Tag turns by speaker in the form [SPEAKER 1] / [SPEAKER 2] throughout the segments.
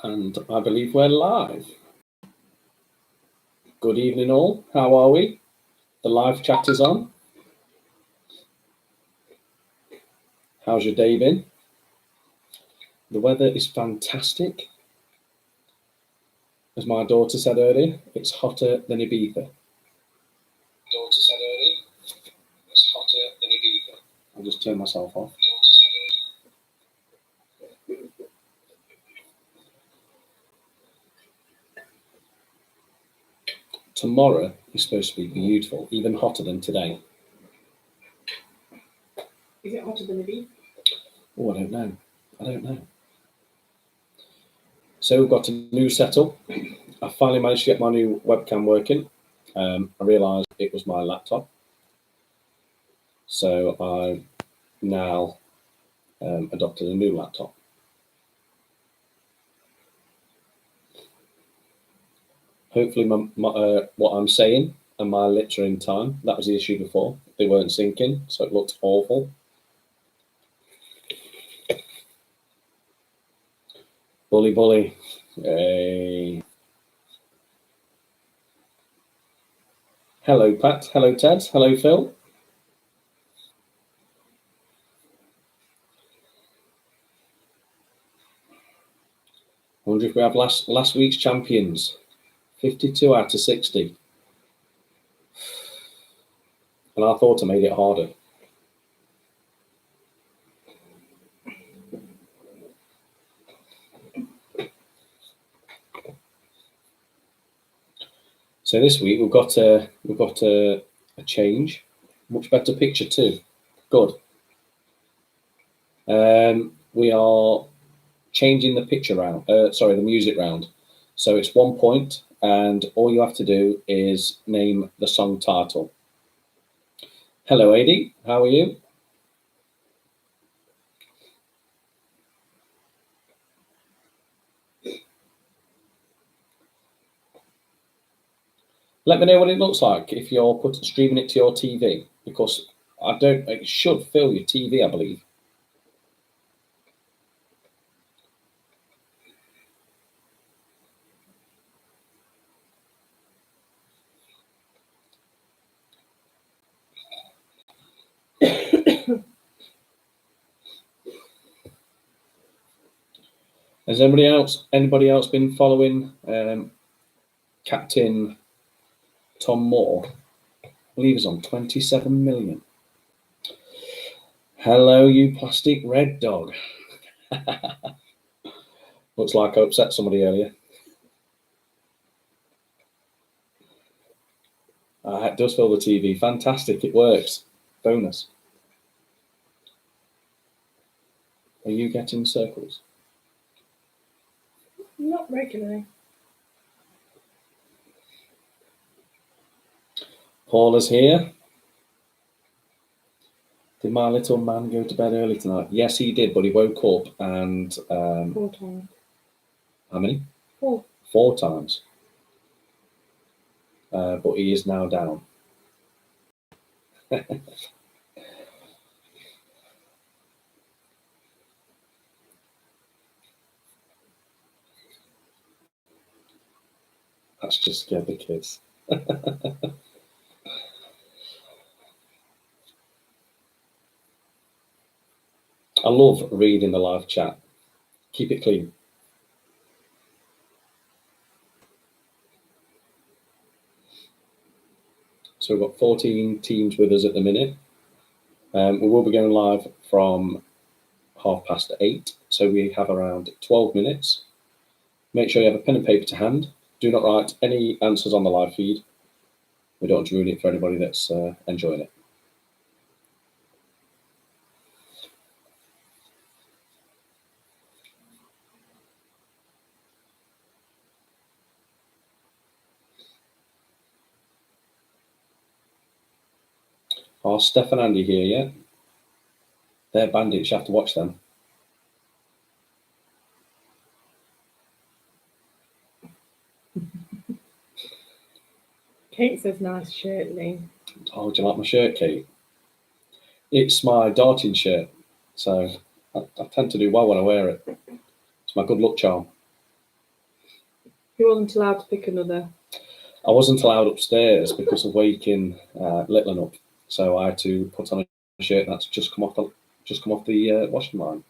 [SPEAKER 1] And I believe we're live. Good evening, all. How are we? The live chat is on. How's your day been? The weather is fantastic. As my daughter said earlier, it's hotter than Ibiza. I'll just turn myself off. Tomorrow is supposed to be beautiful, even hotter than today.
[SPEAKER 2] Is it hotter than Ibiza?
[SPEAKER 1] Oh, I don't know. So we've got a new setup. I finally managed to get my new webcam working. I realised it was my laptop. So I've now adopted a new laptop. Hopefully what I'm saying and my lips are in time. That was the issue before. They weren't syncing, so it looked awful. Bully. Hey. Hello, Pat. Hello, Ted. Hello, Phil. I wonder if we have last week's champions. 52 out of 60. And I thought I made it harder. So this week we've got a change. Much better picture too. Good. We are changing the picture round. The music round. So it's 1 point, and all you have to do is name the song title. Hello, Adi. How are you? Let me know what it looks like if you're streaming it to your TV, because it should fill your TV, I believe. Has anybody else been following Captain Tom Moore? I believe he's on 27 million. Hello, you plastic red dog. Looks like I upset somebody earlier. It does fill the TV. Fantastic. It works. Bonus. Are you getting circles?
[SPEAKER 2] Not regularly.
[SPEAKER 1] Paula's here. Did my little man go to bed early tonight? Yes, he did, but he woke up and...
[SPEAKER 2] 4 times.
[SPEAKER 1] How many?
[SPEAKER 2] 4.
[SPEAKER 1] 4 times. But he is now down. That's just scared the kids. I love reading the live chat. Keep it clean. So we've got 14 teams with us at the minute. We will be going live from 8:30. So we have around 12 minutes. Make sure you have a pen and paper to hand. Do not write any answers on the live feed. We don't want to ruin it for anybody that's enjoying it. Are Steph and Andy here yet? They're bandits, you have to watch them.
[SPEAKER 2] Kate says nice shirt, Lee.
[SPEAKER 1] Oh, do you like my shirt, Kate? It's my darting shirt, so I tend to do well when I wear it. It's my good luck charm.
[SPEAKER 2] You wasn't allowed to pick another.
[SPEAKER 1] I wasn't allowed upstairs because of waking Littlin up, so I had to put on a shirt that's just come off the washing line.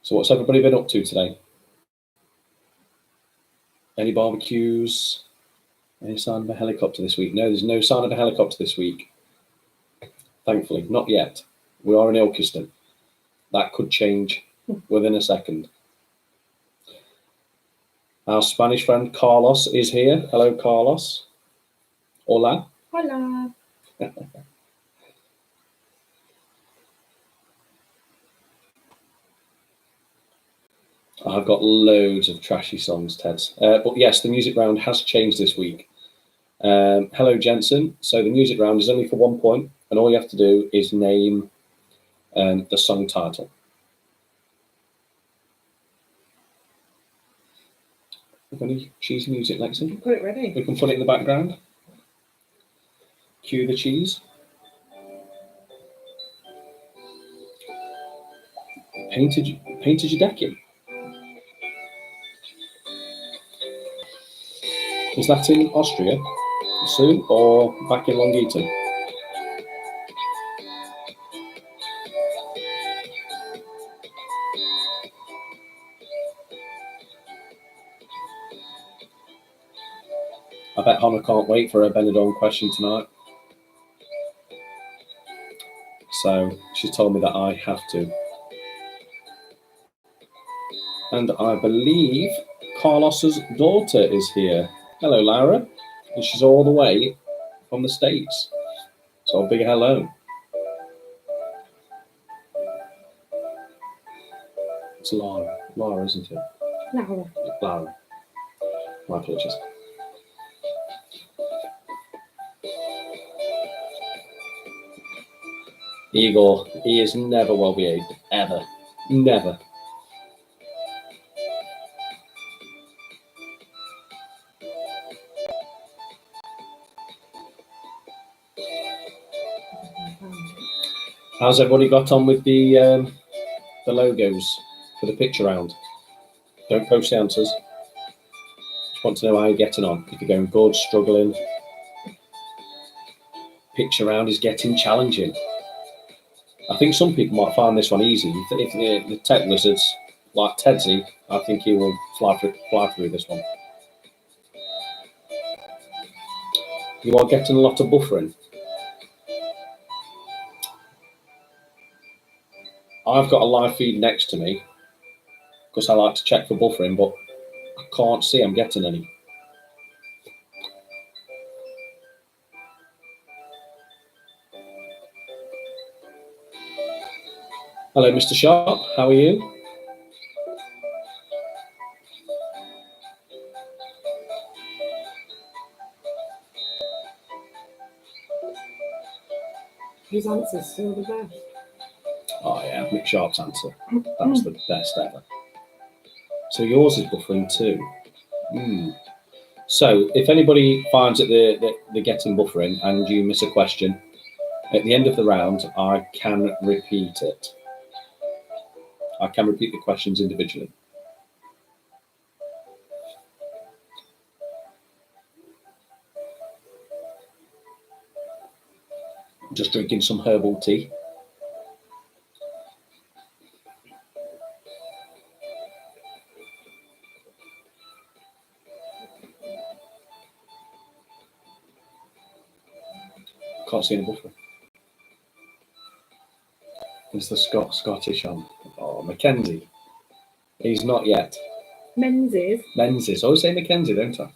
[SPEAKER 1] So what's everybody been up to today? Any barbecues? Any sign of a helicopter this week? No, there's no sign of a helicopter this week. Thankfully, not yet. We are in Ilkeston. That could change within a second. Our Spanish friend Carlos is here. Hello, Carlos. Hola.
[SPEAKER 2] Hola.
[SPEAKER 1] I've got loads of trashy songs, Ted. But yes, the music round has changed this week. Hello, Jensen. So the music round is only for 1 point, and all you have to do is name the song title. Have any cheesy music, Lexi?
[SPEAKER 2] Put it ready.
[SPEAKER 1] We can put it in the background. Cue the cheese. Painted your decking. Is that in Austria, Sue, or back in Long Eaton? I bet Hannah can't wait for her Benidorm question tonight. So she's told me that I have to. And I believe Carlos's daughter is here. Hello, Laura. And she's all the way from the States. So a big hello. It's Lara. Lara, isn't it?
[SPEAKER 2] Laura.
[SPEAKER 1] Lara. My apologies. Igor, he is never well behaved. Ever. Never. How's everybody got on with the logos for the picture round? Don't post the answers. Just want to know how you're getting on. If you're going good, struggling. Picture round is getting challenging. I think some people might find this one easy. If the tech wizards like Tedsy, I think he will fly through this one. You are getting a lot of buffering. I've got a live feed next to me because I like to check for buffering, but I can't see I'm getting any. Hello, Mr. Sharp. How are you?
[SPEAKER 2] His answer's still the best.
[SPEAKER 1] Oh yeah, Mick Sharp's answer. That was the best ever. So yours is buffering too. So if anybody finds that they're getting buffering and you miss a question, at the end of the round, I can repeat it. I can repeat the questions individually. Just drinking some herbal tea. Can't see any buffer. It's the Scottish on. Oh, Mackenzie. He's not yet.
[SPEAKER 2] Menzies.
[SPEAKER 1] Menzies. I always say Mackenzie, don't I?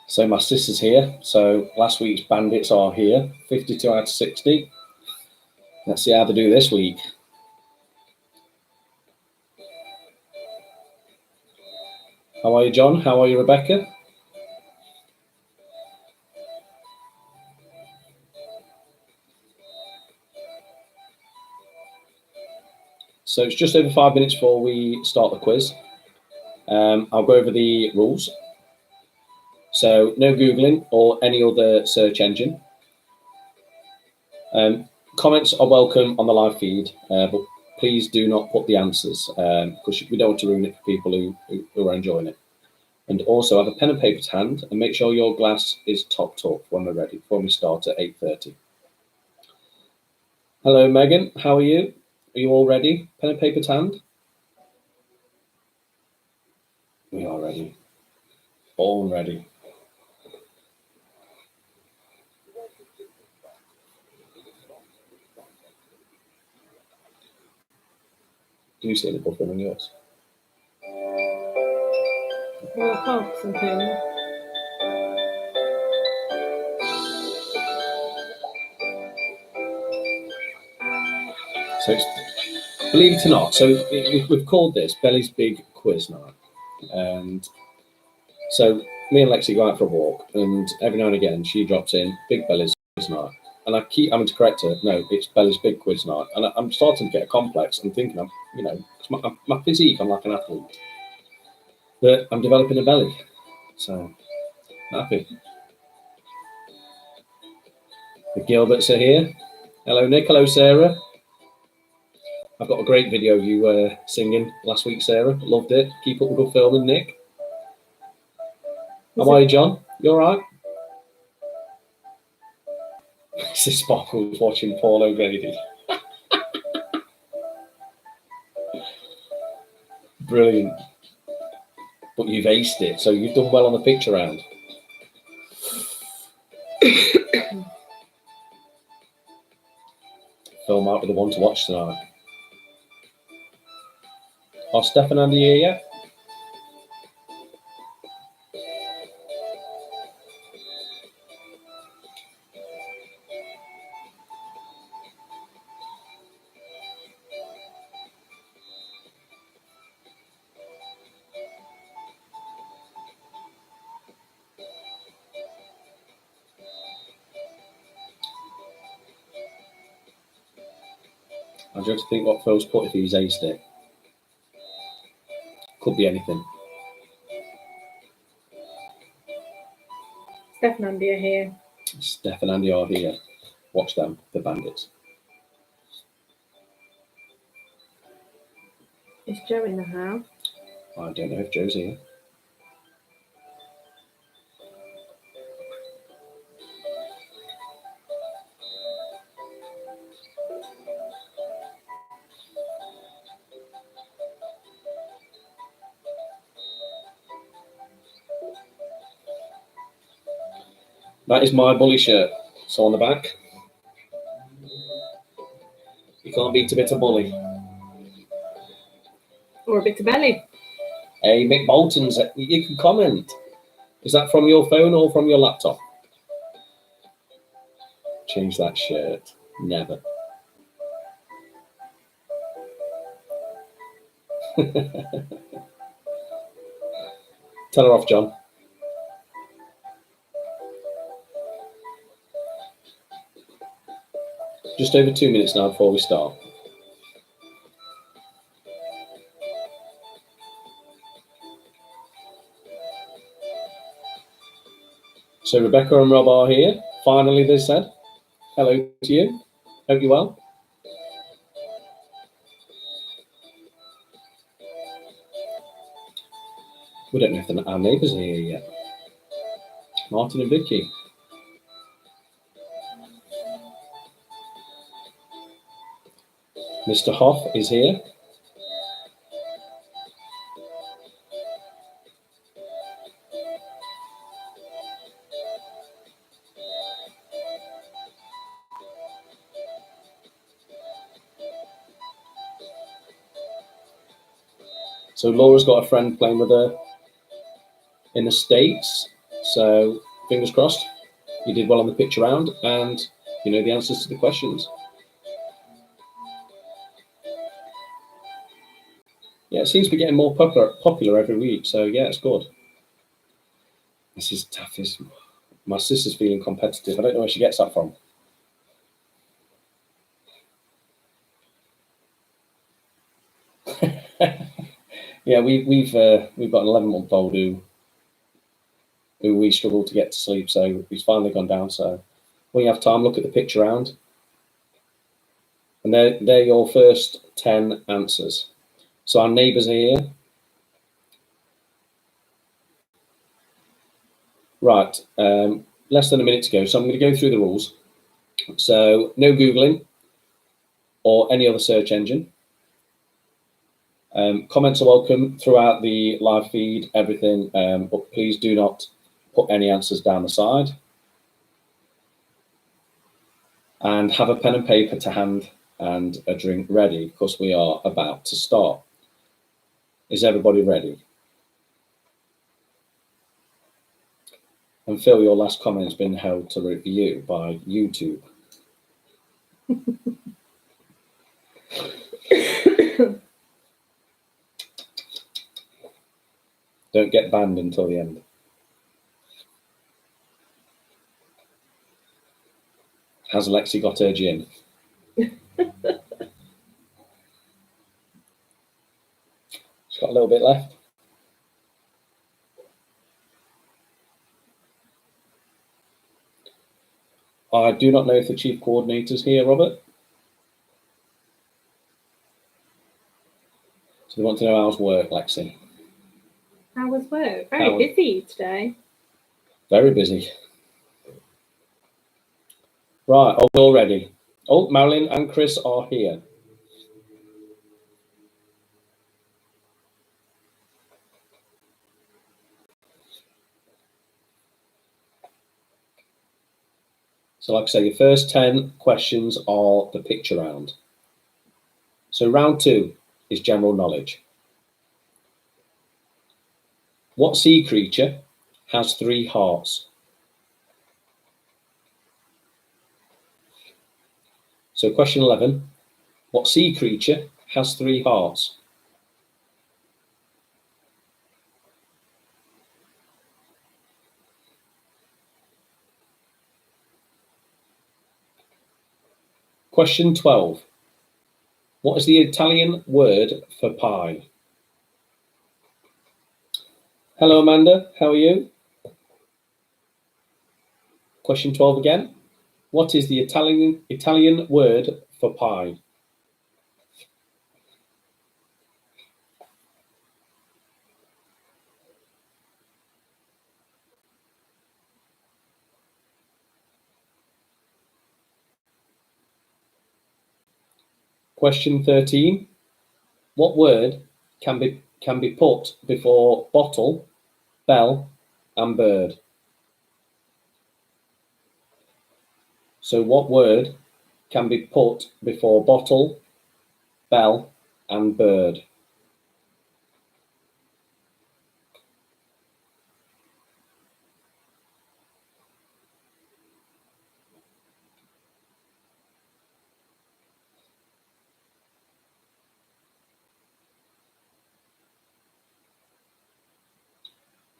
[SPEAKER 1] So my sister's here. So last week's bandits are here. 52 out of 60. Let's see how they do this week. How are you, John? How are you, Rebecca? So it's just over 5 minutes before we start the quiz. I'll go over the rules. So no Googling or any other search engine. Comments are welcome on the live feed, but please do not put the answers because we don't want to ruin it for people who are enjoying it. And also have a pen and paper to hand and make sure your glass is topped up when we're ready, before we start at 8:30. Hello, Megan. How are you? Are you all ready? Pen and paper to hand? We are ready. All ready. Do you see any buffering on yours?
[SPEAKER 2] More cogs and things.
[SPEAKER 1] So it's, believe it or not, so we've called this Belly's Big Quiz Night. And so me and Lexi go out for a walk, and every now and again she drops in Big Belly's Quiz Night. And I keep having to correct her. No, it's Belly's Big Quiz Night. And I'm starting to get a complex and thinking, my physique, I'm like an athlete. But I'm developing a belly. So, happy. The Gilberts are here. Hello, Nick. Hello, Sarah. I've got a great video of you singing last week, Sarah. Loved it. Keep up the good filming, Nick. How are you, John? You all right? This is Sparkles watching Paul O'Grady. Brilliant. But you've aced it, so you've done well on the picture round. Phil might be the one to watch tonight. Are Steph and Andy here yet? I just think what Phil's put if he's aced it. Could be anything.
[SPEAKER 2] Steph and Andy are here.
[SPEAKER 1] Steph and Andy are here. Watch them, the bandits.
[SPEAKER 2] Is Joe in the house?
[SPEAKER 1] I don't know if Joe's here. That is my bully shirt. So on the back. You can't beat a bit of bully.
[SPEAKER 2] Or a bit of belly?
[SPEAKER 1] Hey, Mick Bolton's, you can comment. Is that from your phone or from your laptop? Change that shirt. Never. Tell her off, John. Just over 2 minutes now before we start. So Rebecca and Rob are here. Finally, they said. Hello to you. Hope you're well. We don't know if our neighbours are here yet. Martin and Vicky. Mr. Hoff is here. So Laura's got a friend playing with her in the States. So fingers crossed. You did well on the picture round and you know the answers to the questions. Yeah, it seems to be getting more popular every week. So yeah, it's good. This is tough. My sister's feeling competitive. I don't know where she gets that from. Yeah, we've got an 11-month-old who who we struggle to get to sleep. So he's finally gone down. So when you have time, look at the picture round. And they're your first 10 answers. So our neighbours are here. Right, less than a minute to go. So I'm going to go through the rules. So no Googling or any other search engine. Comments are welcome throughout the live feed, everything, but please do not put any answers down the side. And have a pen and paper to hand and a drink ready because we are about to start. Is everybody ready? And Phil, your last comment's been held to review by YouTube. Don't get banned until the end. Has Lexi got her gin? She's got a little bit left. I do not know if the chief coordinator's here, Robert. So they want to know how's work, Lexi.
[SPEAKER 2] How was work? Very busy today.
[SPEAKER 1] Very busy. Right, are we all ready? Oh, Marilyn and Chris are here. So like I say, your first 10 questions are the picture round. So round 2 is general knowledge. What sea creature has 3 hearts? So question 11, what sea creature has 3 hearts? Question 12, what is the Italian word for pie? Hello, Amanda, how are you? Question 12 again, what is the Italian word for pie? Question 13, what word can be put before bottle, bell, and bird? So what word can be put before bottle, bell, and bird?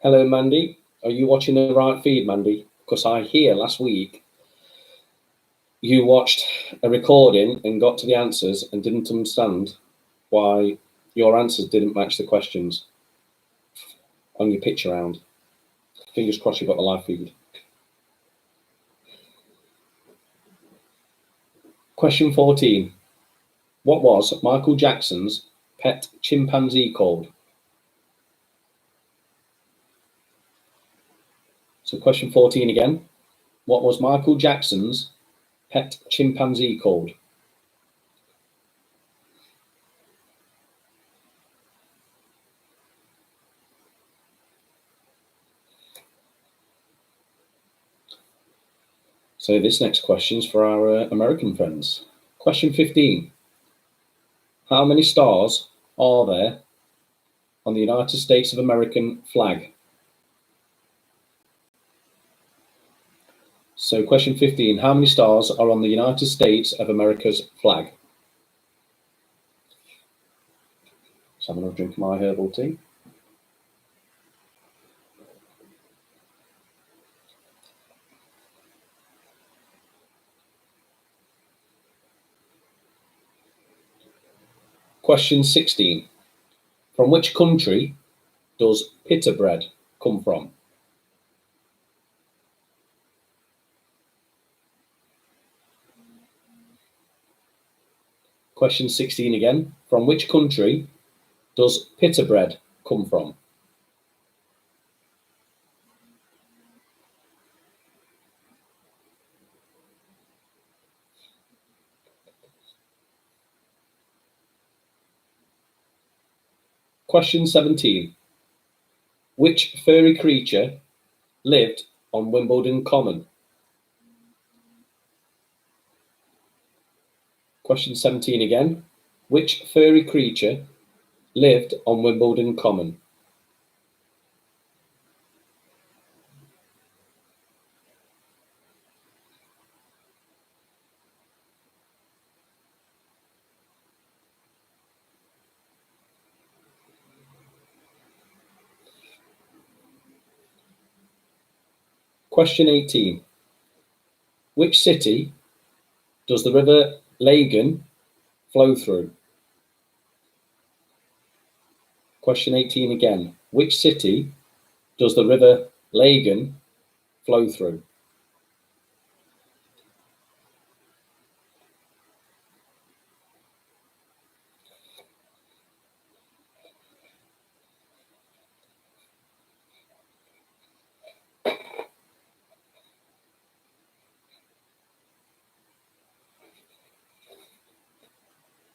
[SPEAKER 1] Hello, Mandy. Are you watching the right feed, Mandy? Because I hear last week you watched a recording and got to the answers and didn't understand why your answers didn't match the questions on your picture round. Fingers crossed you've got the live feed. Question 14. What was Michael Jackson's pet chimpanzee called? So question 14 again. What was Michael Jackson's pet chimpanzee called? So this next question is for our American friends. Question 15. How many stars are there on the United States of American flag? So question 15, how many stars are on the United States of America's flag? So I'm going to drink my herbal tea. Question 16. From which country does pita bread come from? Question 16 again. From which country does pita bread come from? Question 17. Which furry creature lived on Wimbledon Common? Question 17 again. Which furry creature lived on Wimbledon Common? Question 18. Which city does the River Lagan flow through? Question 18 again. Which city does the River Lagan flow through?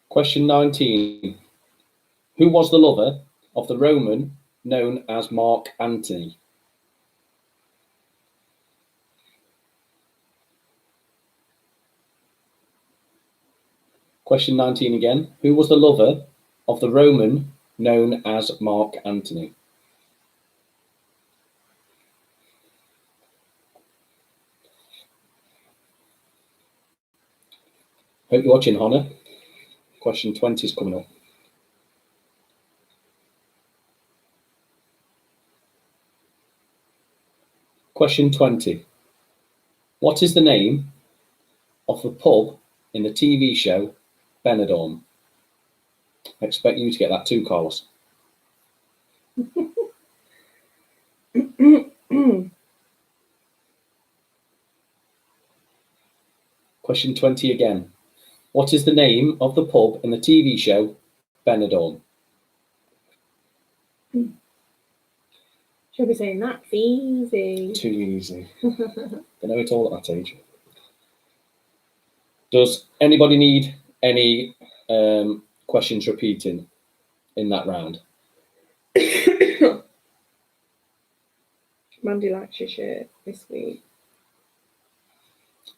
[SPEAKER 1] Question 19. Who was the lover of the Roman known as Mark Antony? Question 19 again. Who was the lover of the Roman known as Mark Antony? Hope you're watching, Hannah. Question 20 is coming up. Question 20. What is the name of the pub in the TV show Benidorm? I expect you to get that too, Carlos. Question 20 again. What is the name of the pub in the TV show Benidorm?
[SPEAKER 2] She'll be saying that's easy.
[SPEAKER 1] Too easy. They know it all at that age. Does anybody need any questions repeating in that round?
[SPEAKER 2] Mandy likes your shirt this week.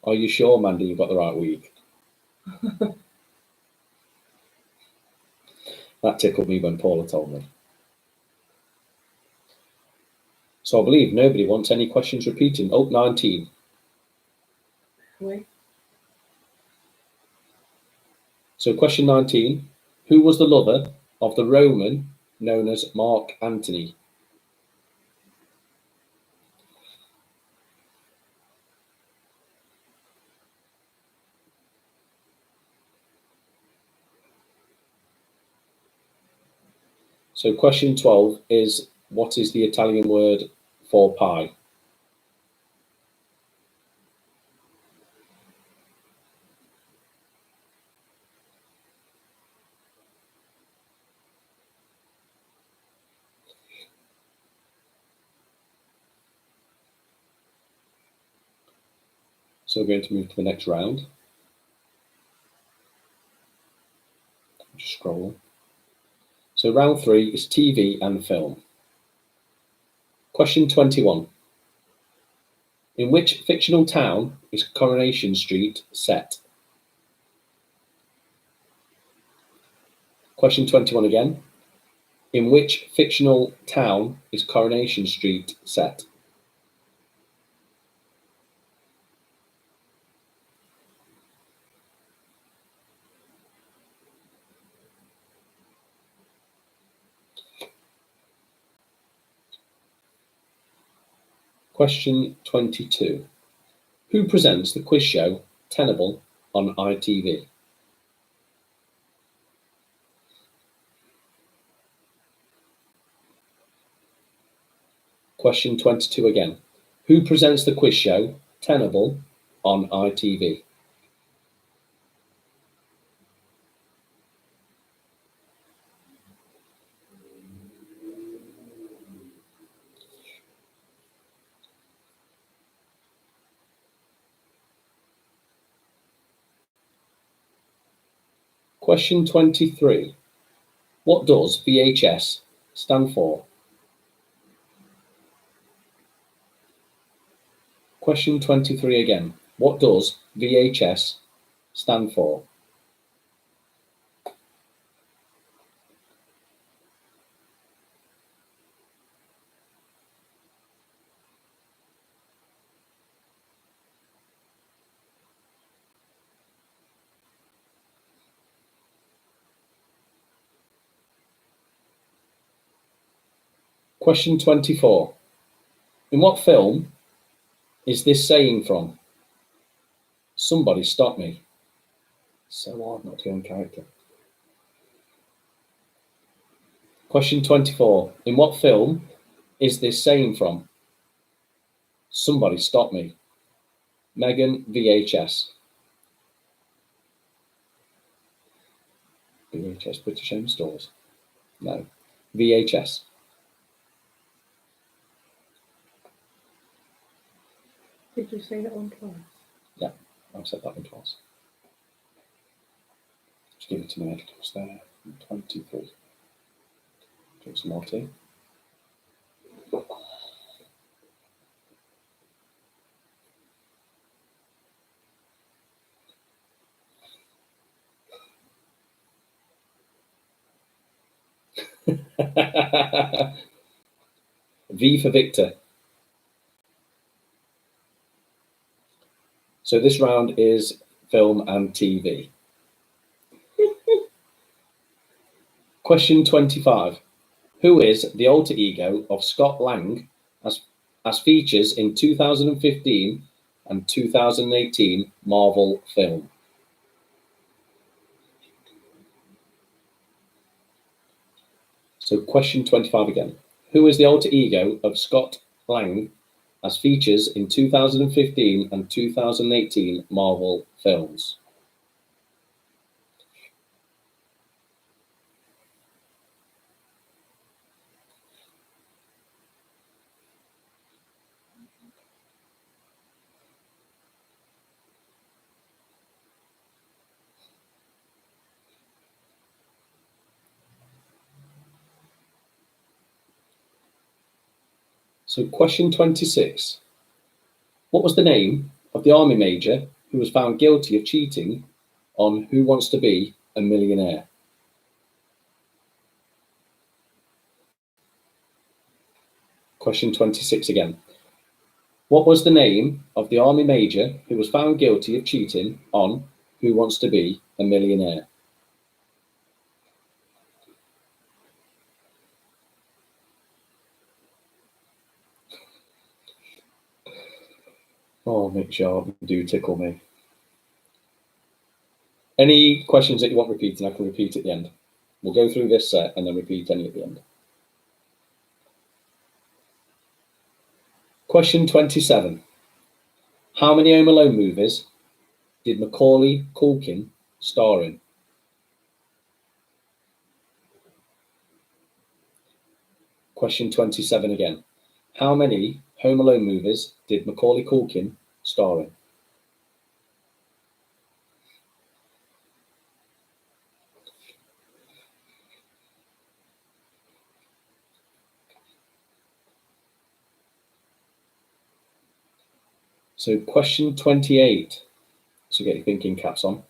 [SPEAKER 1] Are you sure, Mandy, you got the right week? That tickled me when Paula told me. So I believe nobody wants any questions repeating. Oh, 19.
[SPEAKER 2] Wait.
[SPEAKER 1] So question 19. Who was the lover of the Roman known as Mark Antony? So question 12 is, what is the Italian word for pie? So we're going to move to the next round. Just scrolling. So round 3 is TV and film. Question 21. In which fictional town is Coronation Street set? Question 21 again. In which fictional town is Coronation Street set? Question 22. Who presents the quiz show Tenable on ITV? Question 22 again. Who presents the quiz show Tenable on ITV? Question 23. What does VHS stand for? Question 23 again. What does VHS stand for? Question 24. In what film is this saying from? Somebody stop me. So hard not to go in character. Question 24. In what film is this saying from? Somebody stop me. Megan VHS. VHS, British Home Stores. No. VHS.
[SPEAKER 2] Did you say that one twice?
[SPEAKER 1] Yeah, I've said that one twice. Just give it to me, editors there. 23. Drink some more tea. V for Victor. So this round is film and TV. Question 25. Who is the alter ego of Scott Lang as features in 2015 and 2018 Marvel film? So question 25 again. Who is the alter ego of Scott Lang as features in 2015 and 2018 Marvel films? So question 26. What was the name of the army major who was found guilty of cheating on Who Wants to Be a Millionaire? Question 26 again. What was the name of the army major who was found guilty of cheating on Who Wants to Be a Millionaire? Oh, Mick Sharp, do tickle me. Any questions that you want repeating, I can repeat at the end. We'll go through this set and then repeat any at the end. Question 27. How many Home Alone movies did Macaulay Culkin star in? Question 27 again. How many Home Alone movies did Macaulay Culkin star in? So question 28. So get your thinking caps on.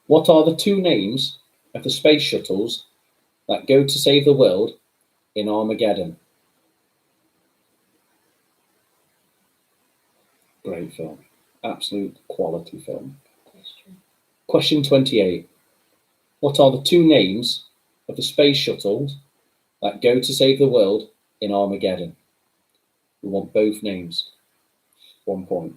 [SPEAKER 1] What are the two names of the space shuttles that go to save the world in Armageddon? Great film. Absolute quality film. Question 28. What are the two names of the space shuttles that go to save the world in Armageddon? We want both names. 1 point.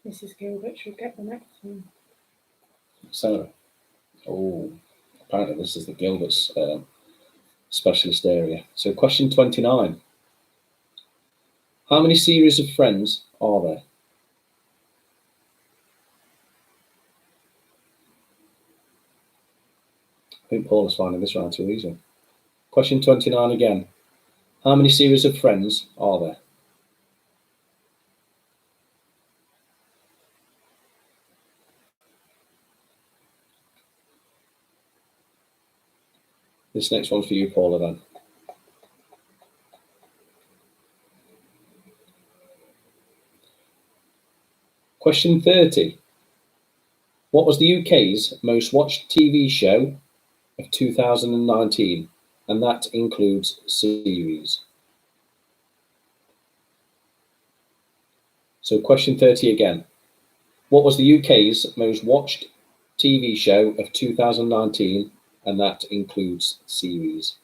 [SPEAKER 2] Mrs. Gilbert should get the next one.
[SPEAKER 1] So, apparently this is the Gilbert's specialist area. So question 29. How many series of Friends are there? I think Paul is finding this round too easy. Question 29 again. How many series of Friends are there? This next one's for you, Paula, then. Question 30. What was the UK's most watched TV show of 2019? And that includes series. So question 30 again. What was the UK's most watched TV show of 2019? And that includes series.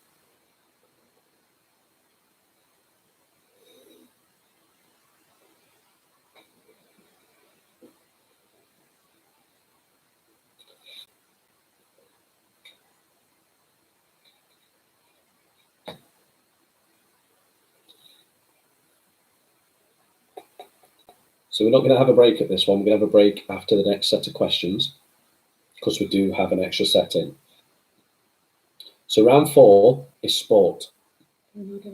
[SPEAKER 1] So we're not going to have a break at this one. We're going to have a break after the next set of questions because we do have an extra set in. So round 4 is sport. Do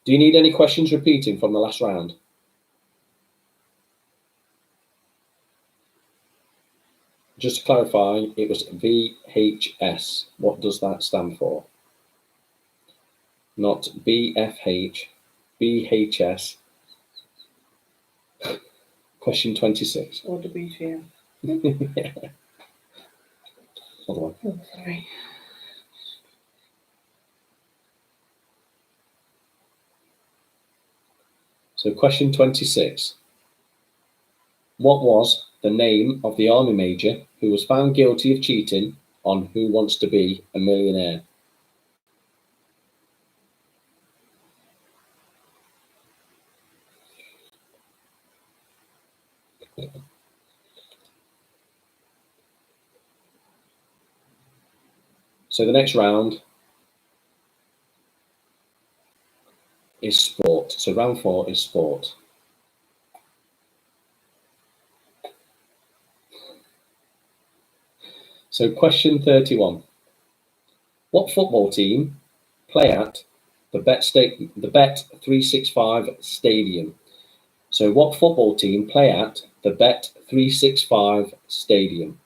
[SPEAKER 1] you need any questions repeating from the last round? Just to clarify, it was VHS. What does that stand for? Not BFH, VHS. Question 26.
[SPEAKER 3] Or WTF.
[SPEAKER 1] Yeah. Other one.
[SPEAKER 3] Oh, sorry.
[SPEAKER 1] So question 26. What was the name of the army major who was found guilty of cheating on Who Wants to Be a Millionaire? So the next round is sport. So round 4 is sport. So question 31. What football team play at the Bet365 Stadium? So what football team play at the Bet365 Stadium?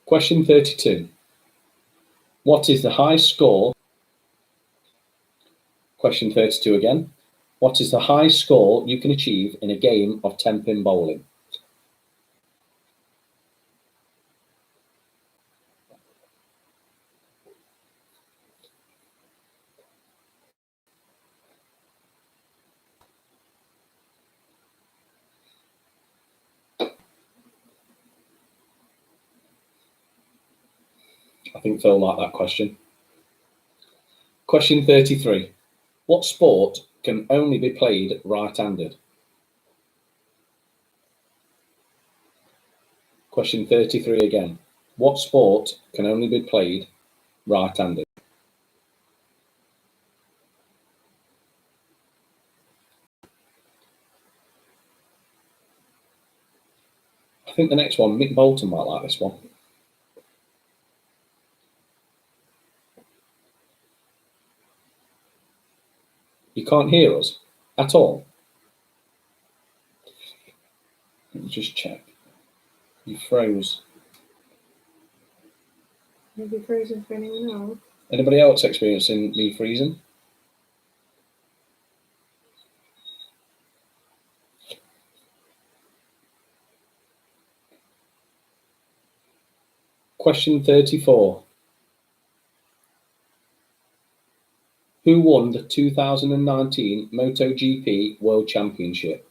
[SPEAKER 1] Question 32. What is the high score? Question 32 again. What is the high score you can achieve in a game of 10-pin bowling? I think Phil liked that question. Question 33. What sport can only be played right-handed? Question 33 again. What sport can only be played right-handed? I think the next one, Mick Bolton might like this one. You can't hear us at all? Let me just check. You froze.
[SPEAKER 2] Maybe frozen for anyone else.
[SPEAKER 1] Anybody else experiencing me freezing? Question 34. Who won the 2019 MotoGP World Championship?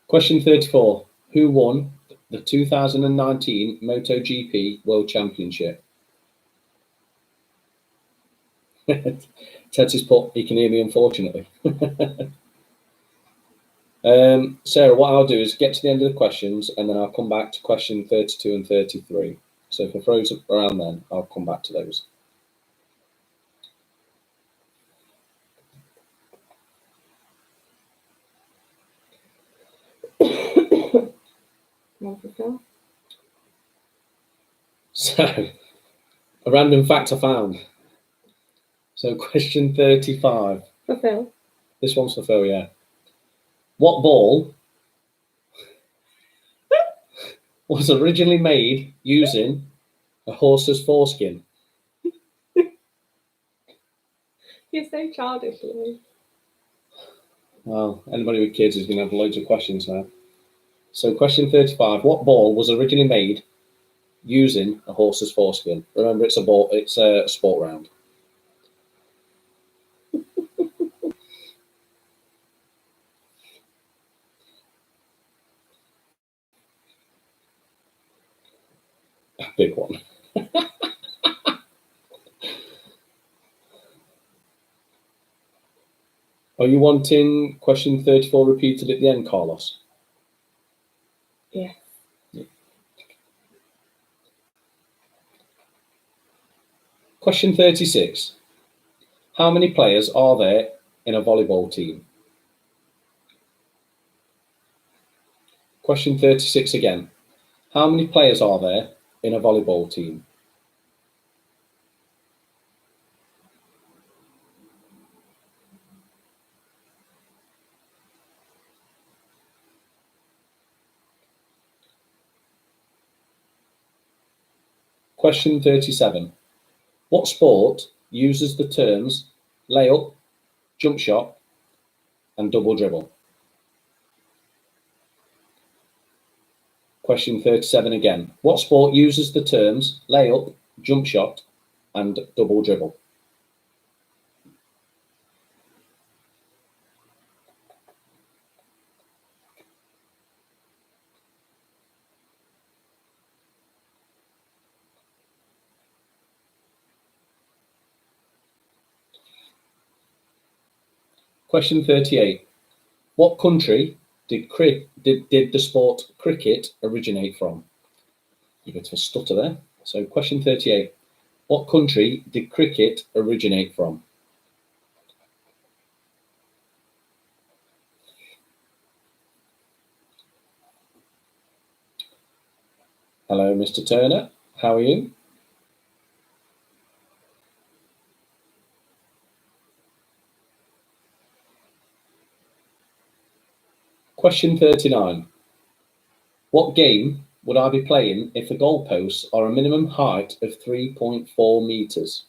[SPEAKER 1] Question 34. Who won the 2019 MotoGP World Championship? Ted's put, he can hear me, unfortunately. Sarah, what I'll do is get to the end of the questions and then I'll come back to question 32 and 33. So if I froze around then, I'll come back to those.
[SPEAKER 2] One for Phil.
[SPEAKER 1] So, a random fact I found. So, question 35.
[SPEAKER 2] For Phil.
[SPEAKER 1] This one's for Phil, yeah. What ball was originally made using a horse's foreskin?
[SPEAKER 2] You're so childish, Louis.
[SPEAKER 1] Well, anybody with kids is going to have loads of questions now. So, question 35. What ball was originally made using a horse's foreskin? Remember, it's a ball. It's a sport round. A big one. Are you wanting question 34 repeated at the end, Carlos?
[SPEAKER 2] Yeah.
[SPEAKER 1] Question 36. How many players are there in a volleyball team? Question 36 again. How many players are there in a volleyball team? Question 37. What sport uses the terms layup, jump shot, and double dribble? Question 37 again. What sport uses the terms layup, jump shot, and double dribble? Question 38. What country did the sport cricket originate from? You bit of a stutter there. So question 38. What country did cricket originate from? Hello, Mr. Turner. How are you? Question 39. What game would I be playing if the goalposts are a minimum height of 3.4 metres?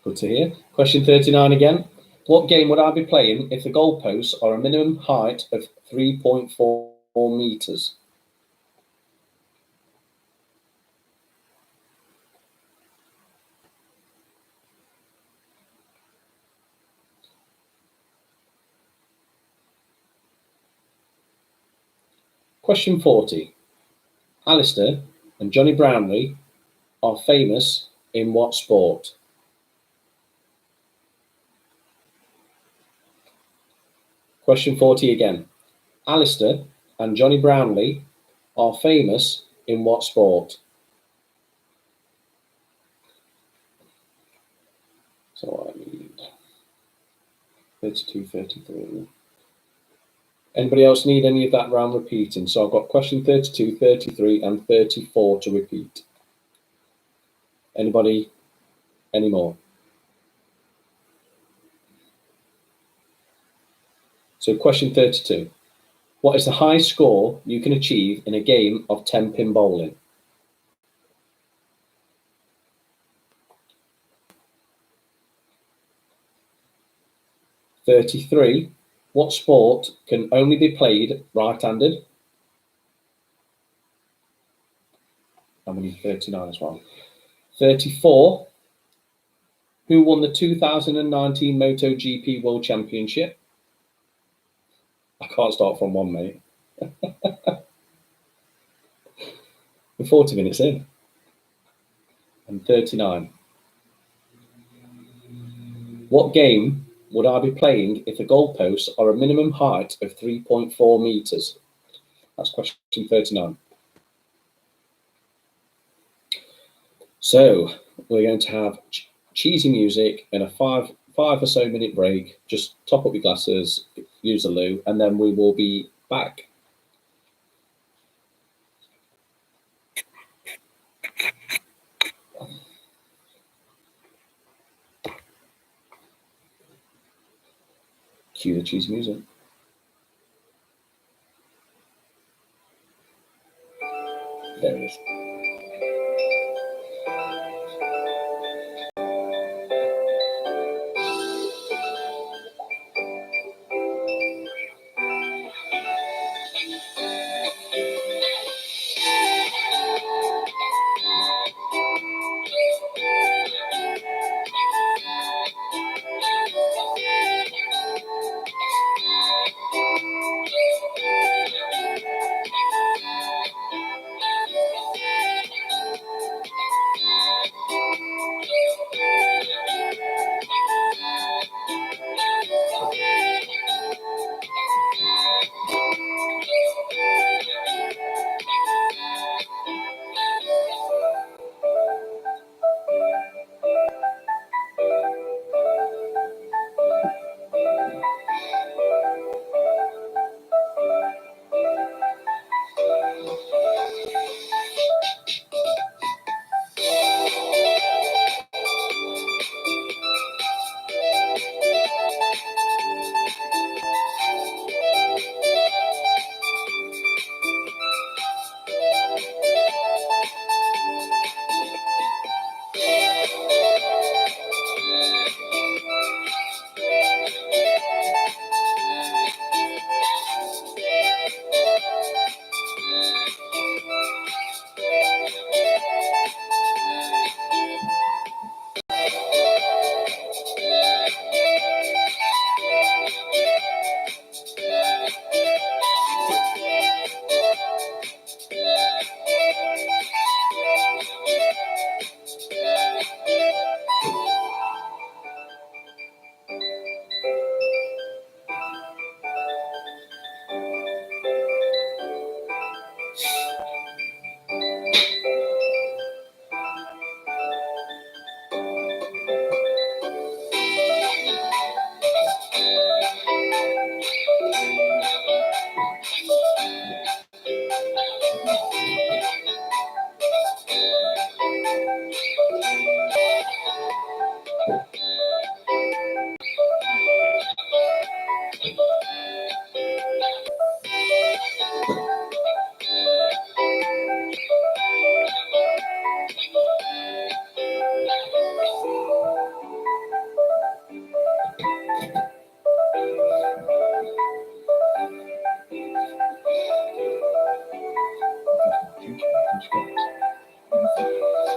[SPEAKER 1] Good to hear. Question 39 again. What game would I be playing if the goalposts are a minimum height of 3.4 metres? Question 40. Alistair and Johnny Brownlee are famous in what sport? Question 40 again. Alistair and Johnny Brownlee are famous in what sport? So I need 32, 33. Anybody else need any of that round repeating? So I've got question 32, 33, and 34 to repeat. Anybody? Any more? So question 32. What is the highest score you can achieve in a game of 10-pin bowling? (33) What sport can only be played right-handed? And we need 39 as well. 34. Who won the 2019 MotoGP World Championship? I can't start from one, mate. We're 40 minutes in. And 39. What game would I be playing if the goalposts are a minimum height of 3.4 metres? That's question 39. So, we're going to have cheesy music and a five or so minute break. Just top up your glasses, use the loo, and then we will be back. Cue the cheesy music. There it is.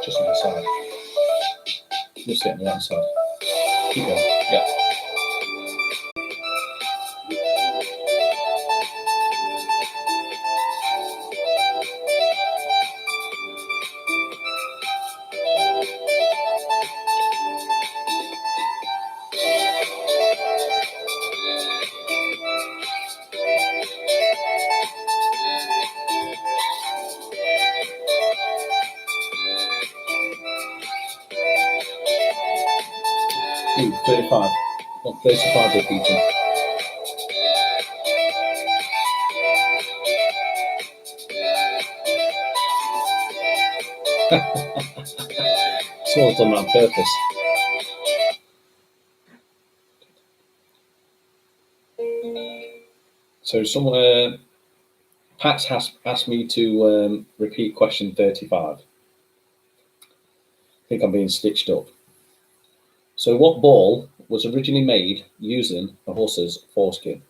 [SPEAKER 1] Just on the side. Just sit on the outside. Keep going. Yeah. Ooh, 35. Not 35 repeating. Someone's done that on purpose. So someone, Pat's has asked me to repeat question 35. I think I'm being stitched up. So what ball was originally made using a horse's foreskin?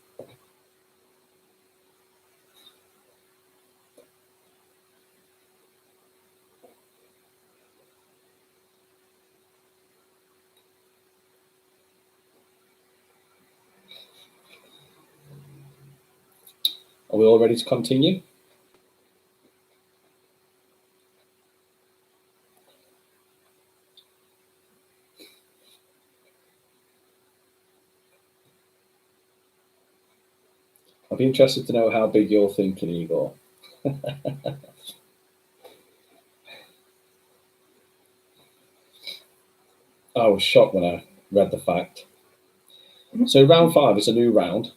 [SPEAKER 1] Are we all ready to continue? I'd be interested to know how big you're thinking, Igor. I was shocked when I read the fact. So round 5 is a new round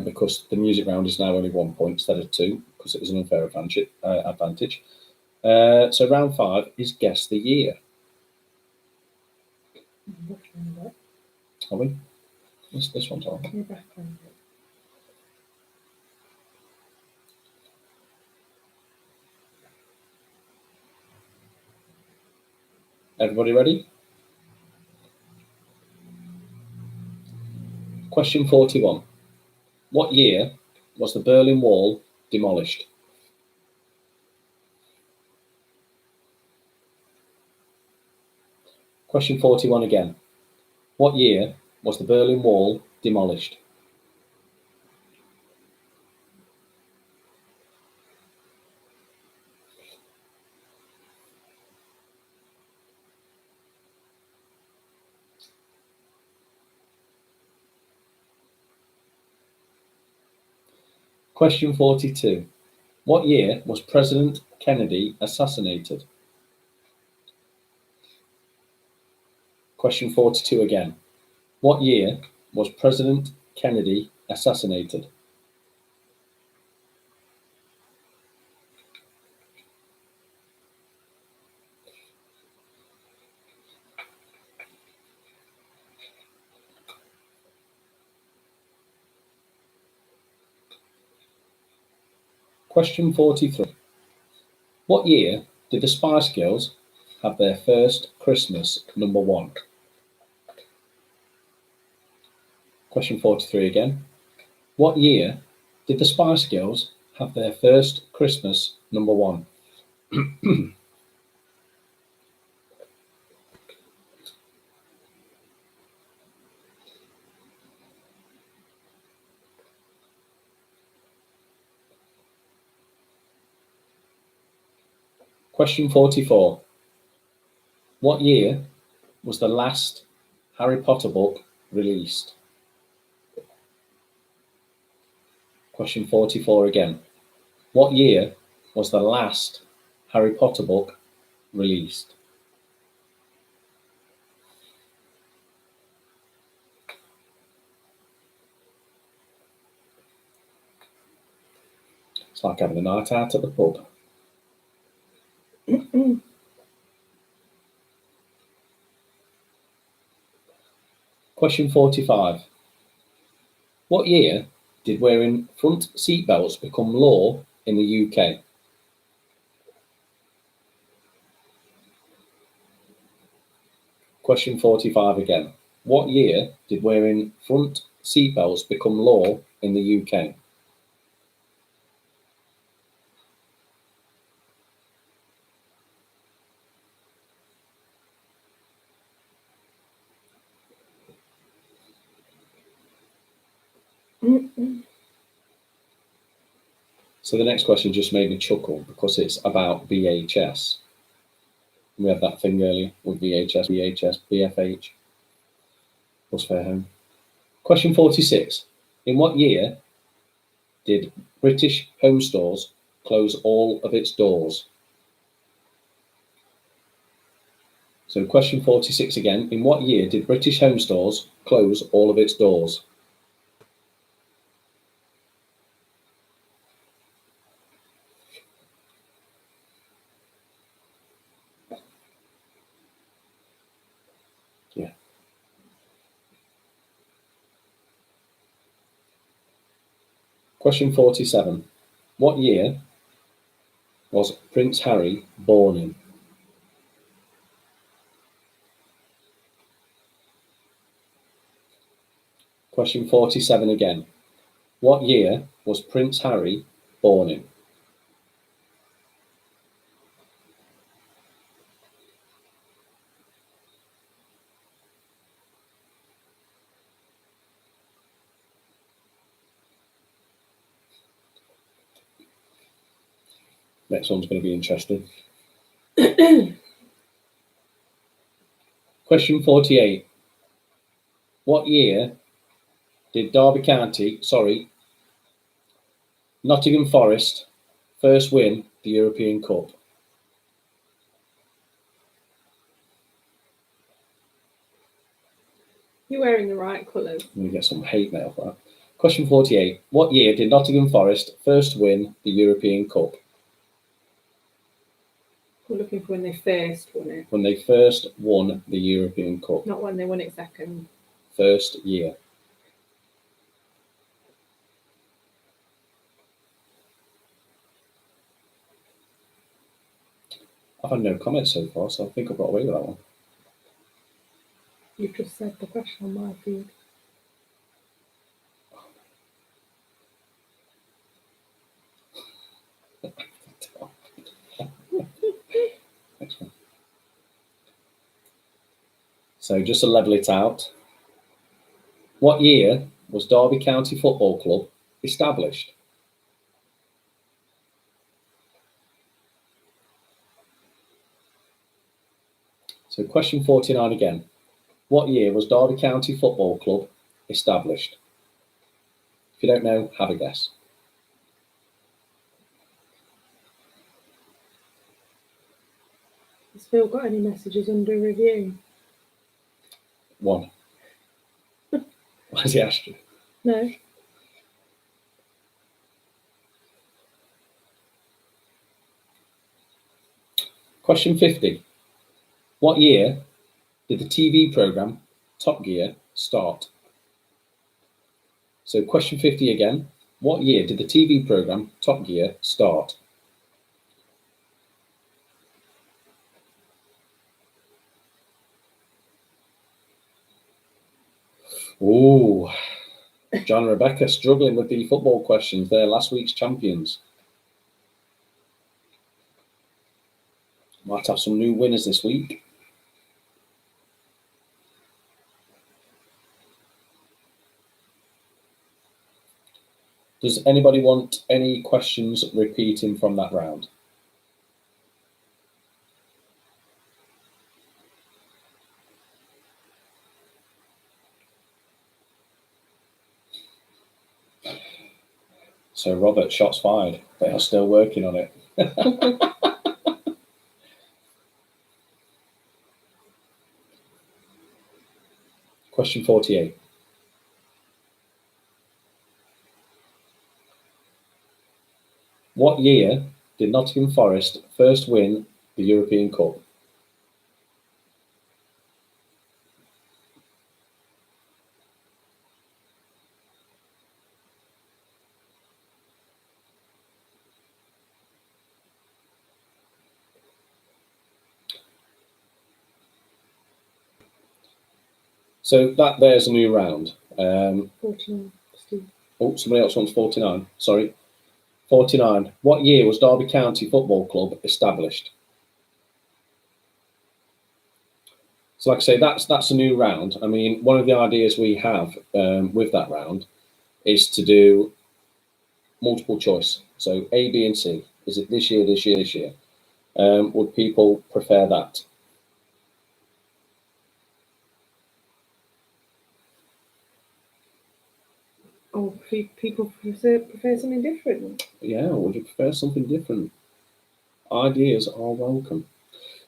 [SPEAKER 1] because the music round is now only 1 point instead of 2 because it was an unfair advantage. So round 5 is guess the year. Are we? This one's on. Everybody ready? Question 41. What year was the Berlin Wall demolished? Question 41 again. What year was the Berlin Wall demolished? Question 42. What year was President Kennedy assassinated? Question 42 again. What year was President Kennedy assassinated? Question 43. What year did the Spice Girls have their first Christmas #1? Question 43 again. What year did the Spice Girls have their first Christmas #1? Question 44. What year was the last Harry Potter book released? Question 44 again. What year was the last Harry Potter book released? It's like having a night out at the pub. Question 45. What year did wearing front seatbelts become law in the UK? Question 45 again. What year did wearing front seatbelts become law in the UK? So the next question just made me chuckle because it's about VHS. We had that thing earlier with VHS, BFH. What's fair home? Question 46. In what year did British Home Stores close all of its doors? So question 46 again. In what year did British Home Stores close all of its doors? Yeah. Question 47. What year was Prince Harry born in? Question 47 again. What year was Prince Harry born in? Next one's going to be interesting. Question 48. What year did Nottingham Forest first win the European Cup?
[SPEAKER 2] You're wearing the right colours.
[SPEAKER 1] I'm going to get some hate mail for that. Question 48. What year did Nottingham Forest first win the European Cup?
[SPEAKER 2] We're looking for when they first won it,
[SPEAKER 1] When they first won the European Cup.
[SPEAKER 2] not when they won it second.
[SPEAKER 1] First year. I've had no comments so far, so I think I've got away with that one.
[SPEAKER 2] You've just said the question on my feed.
[SPEAKER 1] Next one. So just to level it out, what year was Derby County Football Club established? So question 49 again. What year was Derby County Football Club established? If you don't know, have a guess.
[SPEAKER 2] Has Phil got any messages under review?
[SPEAKER 1] One. Why has he asked you?
[SPEAKER 2] No.
[SPEAKER 1] Question 50. What year did the TV programme Top Gear start? So question 50 again. What year did the TV programme Top Gear start? Ooh, John and Rebecca struggling with the football questions. They're last week's champions. Might have some new winners this week. Does anybody want any questions repeating from that round? So Robert, shots fired. They are still working on it. Question 48. What year did Nottingham Forest first win the European Cup? So there's a new round.
[SPEAKER 2] 49. Steve.
[SPEAKER 1] Oh, somebody else wants 49. Sorry. 49. What year was Derby County Football Club established? So like I say, that's a new round. I mean, one of the ideas we have with that round is to do multiple choice. So A, B, and C. Is it this year, this year, this year? Would people prefer that?
[SPEAKER 2] Oh, people prefer something different.
[SPEAKER 1] Yeah, would you prefer something different? Ideas are welcome.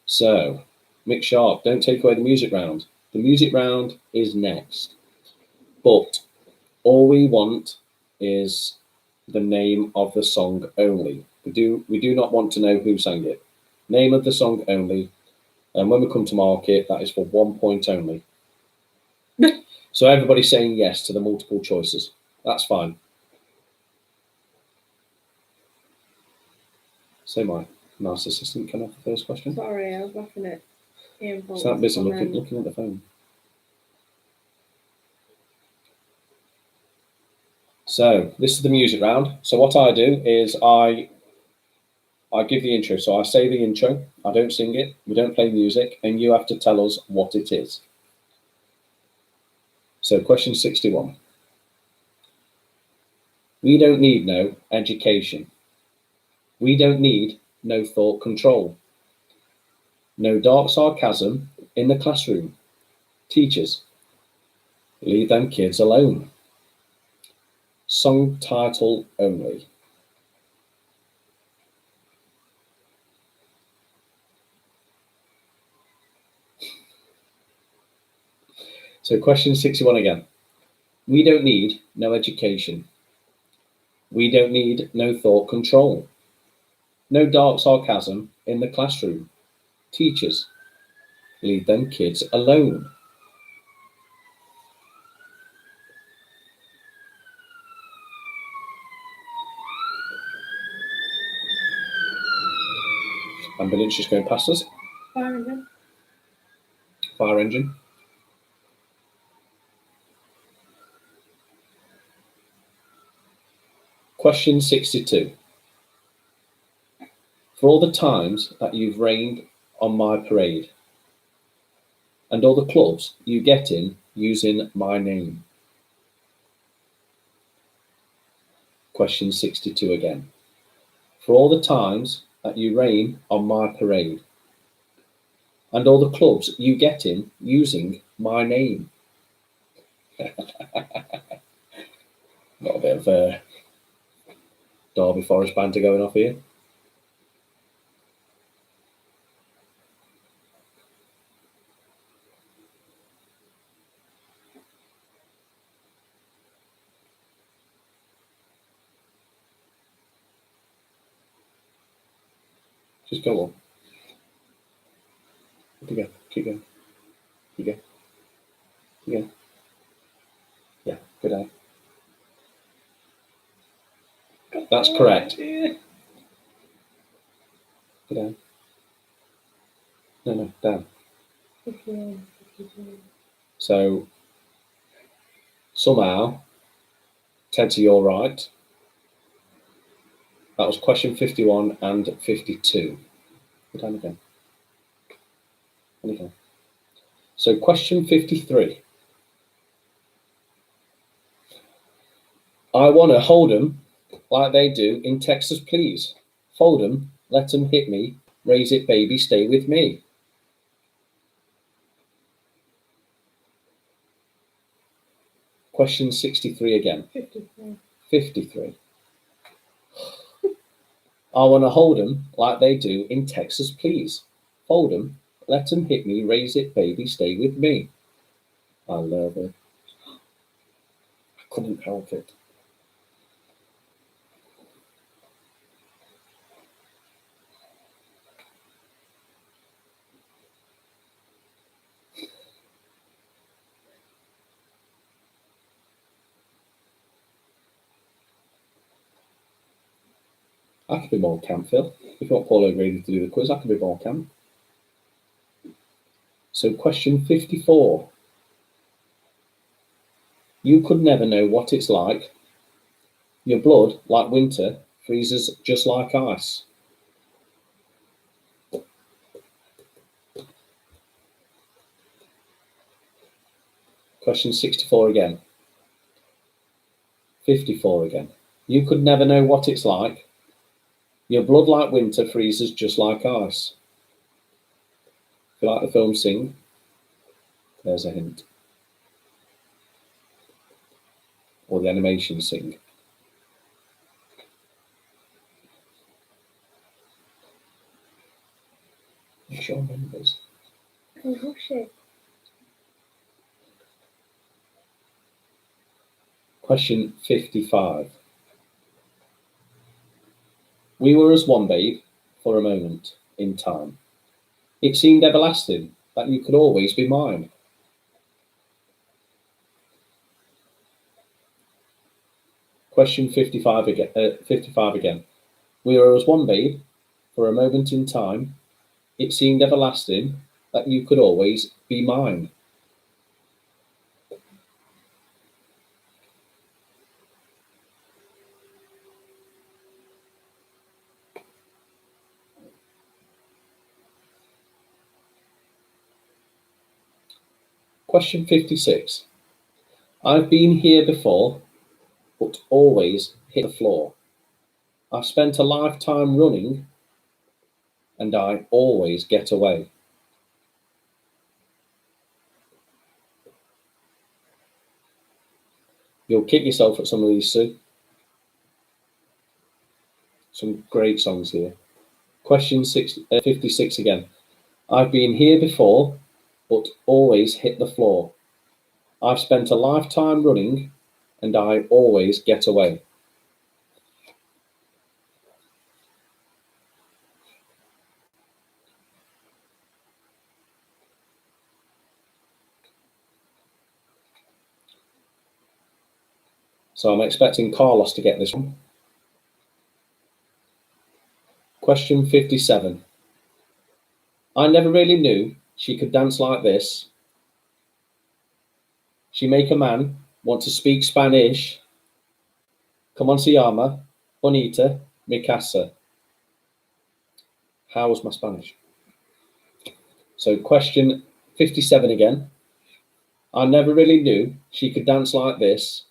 [SPEAKER 1] So, Mick Sharp, don't take away the music round. The music round is next. But all we want is the name of the song only. We do not want to know who sang it. Name of the song only. And when we come to market, that is for 1 point only. So everybody's saying yes to the multiple choices. That's fine. So my nice assistant, can I have the first question?
[SPEAKER 2] Sorry, I was laughing at Ian.
[SPEAKER 1] Is that busy looking at the phone? So this is the music round. So what I do is I give the intro. So I say the intro. I don't sing it. We don't play music, and you have to tell us what it is. So question 61. We don't need no education. We don't need no thought control. No dark sarcasm in the classroom. Teachers, leave them kids alone. Song title only. So question 61 again. We don't need no education. We don't need no thought control. No dark sarcasm in the classroom. Teachers, leave them kids alone. Ambulance just going past us.
[SPEAKER 2] Fire engine.
[SPEAKER 1] Fire engine. Question 62. For all the times that you've rained on my parade, and all the clubs you get in using my name. Question 62 again. For all the times that you rain on my parade, and all the clubs you get in using my name. Got a bit of Derby Forest banter going off here. Just go on. Keep going. Keep going. Keep going. Keep going. Yeah, good eye. That's correct. Good eye. No, down. So somehow, Ted, to your right. That was question 51 and 52. Go down again. And again. So question 53. I want to hold them like they do in Texas, please. Fold them, let them hit me. Raise it, baby, stay with me. Question 63 again.
[SPEAKER 2] 53.
[SPEAKER 1] 53. I want to hold them like they do in Texas, please. Fold them, let them hit me. Raise it, baby, stay with me. I love it. I couldn't help it. I could be more camp, Phil. If you want Paul O'Grady to do the quiz, I could be more camp. So question 54. You could never know what it's like. Your blood, like winter, freezes just like ice. Question 64 again. 54 again. You could never know what it's like. Your blood, like winter, freezes just like ice. If you like the film Sing, there's a hint. Or the animation Sing. Sure remembers.
[SPEAKER 2] Oh, shit.
[SPEAKER 1] Question 55. We were as one, babe, for a moment in time. It seemed everlasting that you could always be mine. Question 55 again. 55 again. We were as one, babe, for a moment in time. It seemed everlasting that you could always be mine. Question 56. I've been here before, but always hit the floor. I've spent a lifetime running, and I always get away. You'll kick yourself at some of these, Sue. Some great songs here. Question 56 again. I've been here before, but always hit the floor. I've spent a lifetime running and I always get away. So I'm expecting Carlos to get this one. Question 57. I never really knew she could dance like this. She make a man want to speak Spanish. Como se llama? Bonita, mi casa. How was my Spanish? So question 57 again. I never really knew she could dance like this.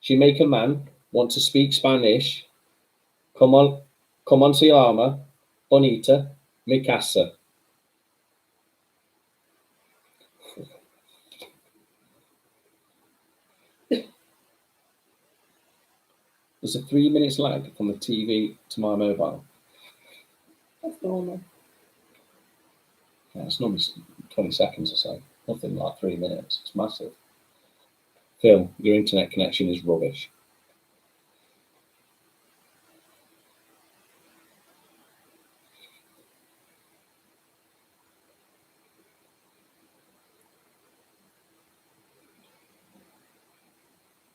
[SPEAKER 1] She make a man want to speak Spanish. Como se llama? Bonita, mi casa. There's a 3 minutes lag from the TV to my mobile.
[SPEAKER 2] That's normal.
[SPEAKER 1] Yeah, it's normally 20 seconds or so. Nothing like 3 minutes. It's massive. Phil, your internet connection is rubbish.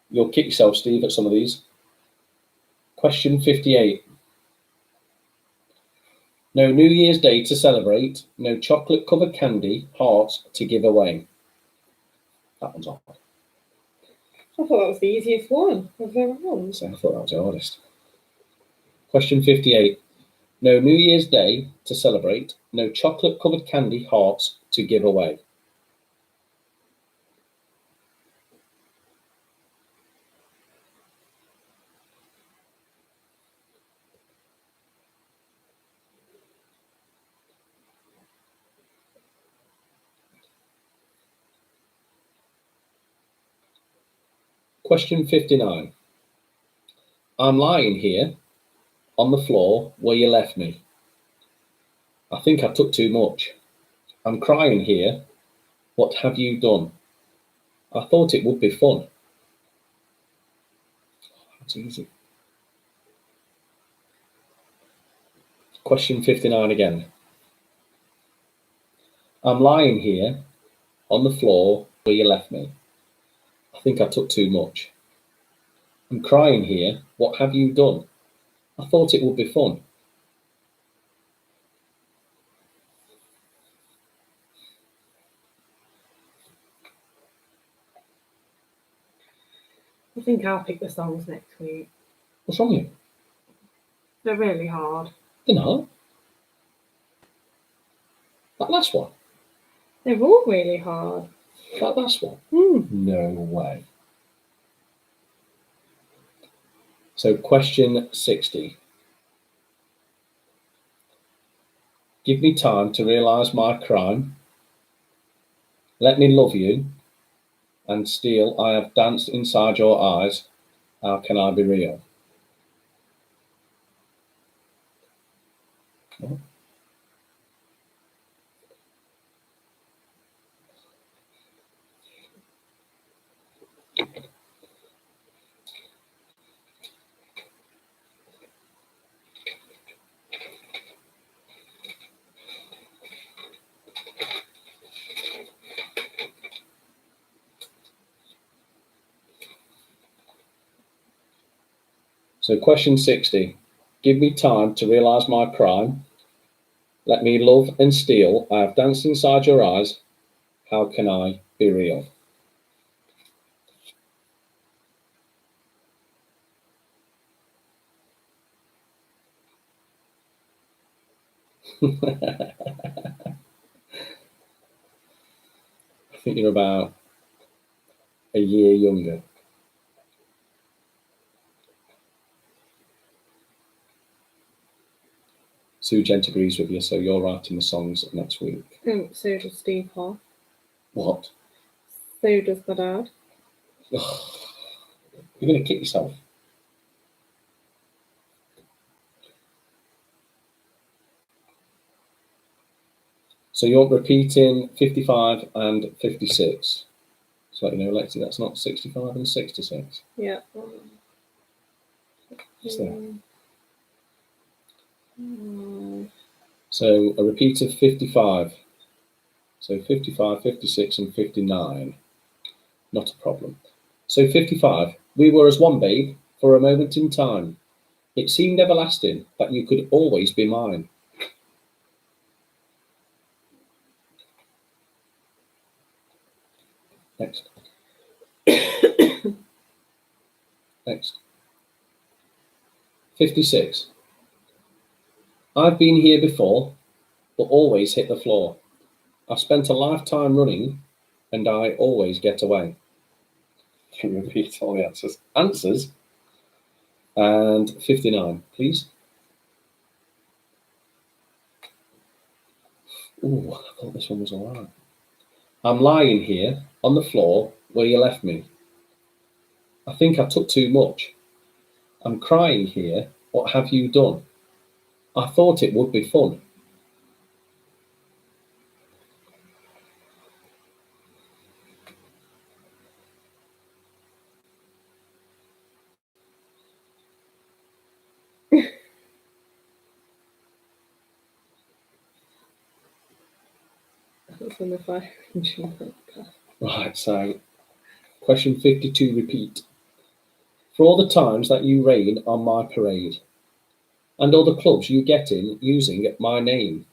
[SPEAKER 1] You'll kick yourself, Steve, at some of these. Question 58. No New Year's Day to celebrate, no chocolate-covered candy, hearts to give away. That one's hard.
[SPEAKER 2] I thought that was the easiest one of everyone.
[SPEAKER 1] So I thought that was the hardest. Question 58. No New Year's Day to celebrate, no chocolate-covered candy, hearts to give away. Question 59. I'm lying here on the floor where you left me. I think I took too much. I'm crying here. What have you done? I thought it would be fun. That's easy. Question 59 again. I'm lying here on the floor where you left me. I think I took too much. I'm crying here. What have you done? I thought it would be fun.
[SPEAKER 2] I think I'll pick the songs next week.
[SPEAKER 1] What's wrong with you?
[SPEAKER 2] They're really hard.
[SPEAKER 1] They're not. That last one.
[SPEAKER 2] They're all really hard.
[SPEAKER 1] That last one. No way. So question 60. Give me time to realise my crime. Let me love you. And still I have danced inside your eyes. How can I be real? Oh. So question 60. Give me time to realise my crime. Let me love and steal. I have danced inside your eyes. How can I be real? I think you're about a year younger. Sue Gent agrees with you, so you're writing the songs next week.
[SPEAKER 2] So does Steve Hoff.
[SPEAKER 1] What?
[SPEAKER 2] So does my dad.
[SPEAKER 1] You're going to kick yourself. So you're repeating 55 and 56. So let you know, Lexi, that's not 65 and 66.
[SPEAKER 2] Yeah.
[SPEAKER 1] Is there?
[SPEAKER 2] Mm.
[SPEAKER 1] So a repeat of 55. So 55, 56 and 59. Not a problem. So 55. We were as one, babe, for a moment in time. It seemed everlasting that you could always be mine. Next. Next. 56. I've been here before, but always hit the floor. I've spent a lifetime running, and I always get away. Can you repeat all the answers? Answers. And 59, please. Ooh, I thought this one was all right. I'm lying here on the floor where you left me. I think I took too much. I'm crying here. What have you done? I thought it would be fun.
[SPEAKER 2] That's on the fire.
[SPEAKER 1] Right, so question 52, repeat. For all the times that you rain on my parade, and all the clubs you get in using my name.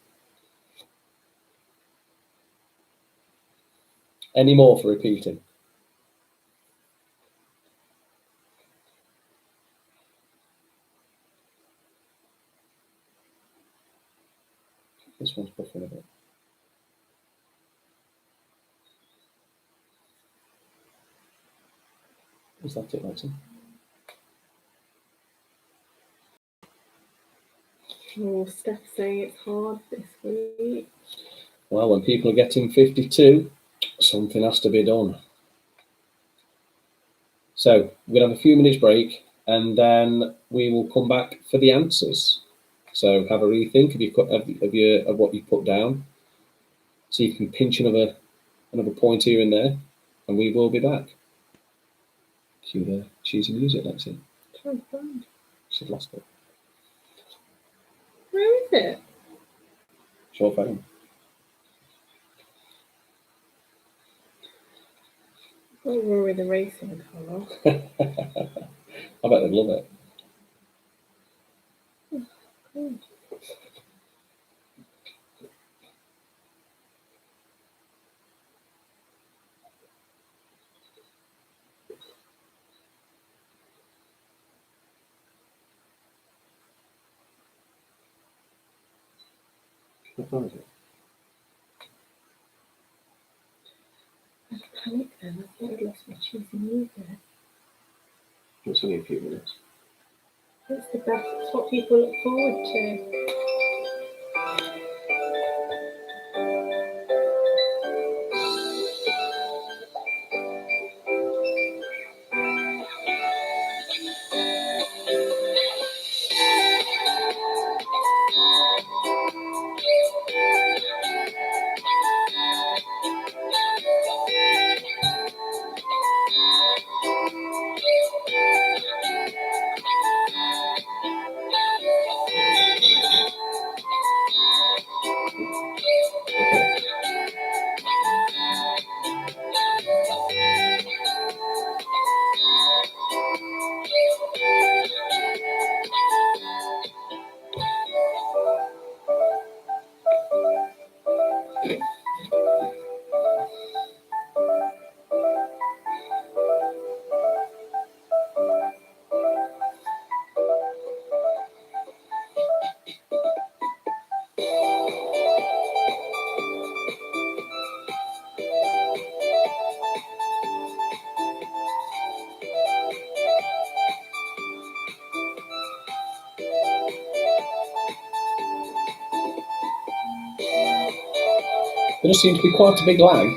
[SPEAKER 1] Any more for repeating? This one's buffering a bit. Is that it, Lexi?
[SPEAKER 2] Oh, Steph saying it's hard this week.
[SPEAKER 1] Well, when people are getting 52, something has to be done. So we're going to have a few minutes break, and then we will come back for the answers. So have a rethink of what you put down. See if you can pinch another point here and there, and we will be back. Cue the cheesy music, Lexi.
[SPEAKER 2] Trying to find.
[SPEAKER 1] She's lost it.
[SPEAKER 2] Where is it?
[SPEAKER 1] Short phone.
[SPEAKER 2] Oh, Rory the racing car.
[SPEAKER 1] I bet they'd love it.
[SPEAKER 2] God.
[SPEAKER 1] What time is it?
[SPEAKER 2] I panic then. I thought I'd lost my cheesy music.
[SPEAKER 1] It's only a few minutes.
[SPEAKER 2] It's the best. It's what people look forward to.
[SPEAKER 1] There does seem to be quite a big lag.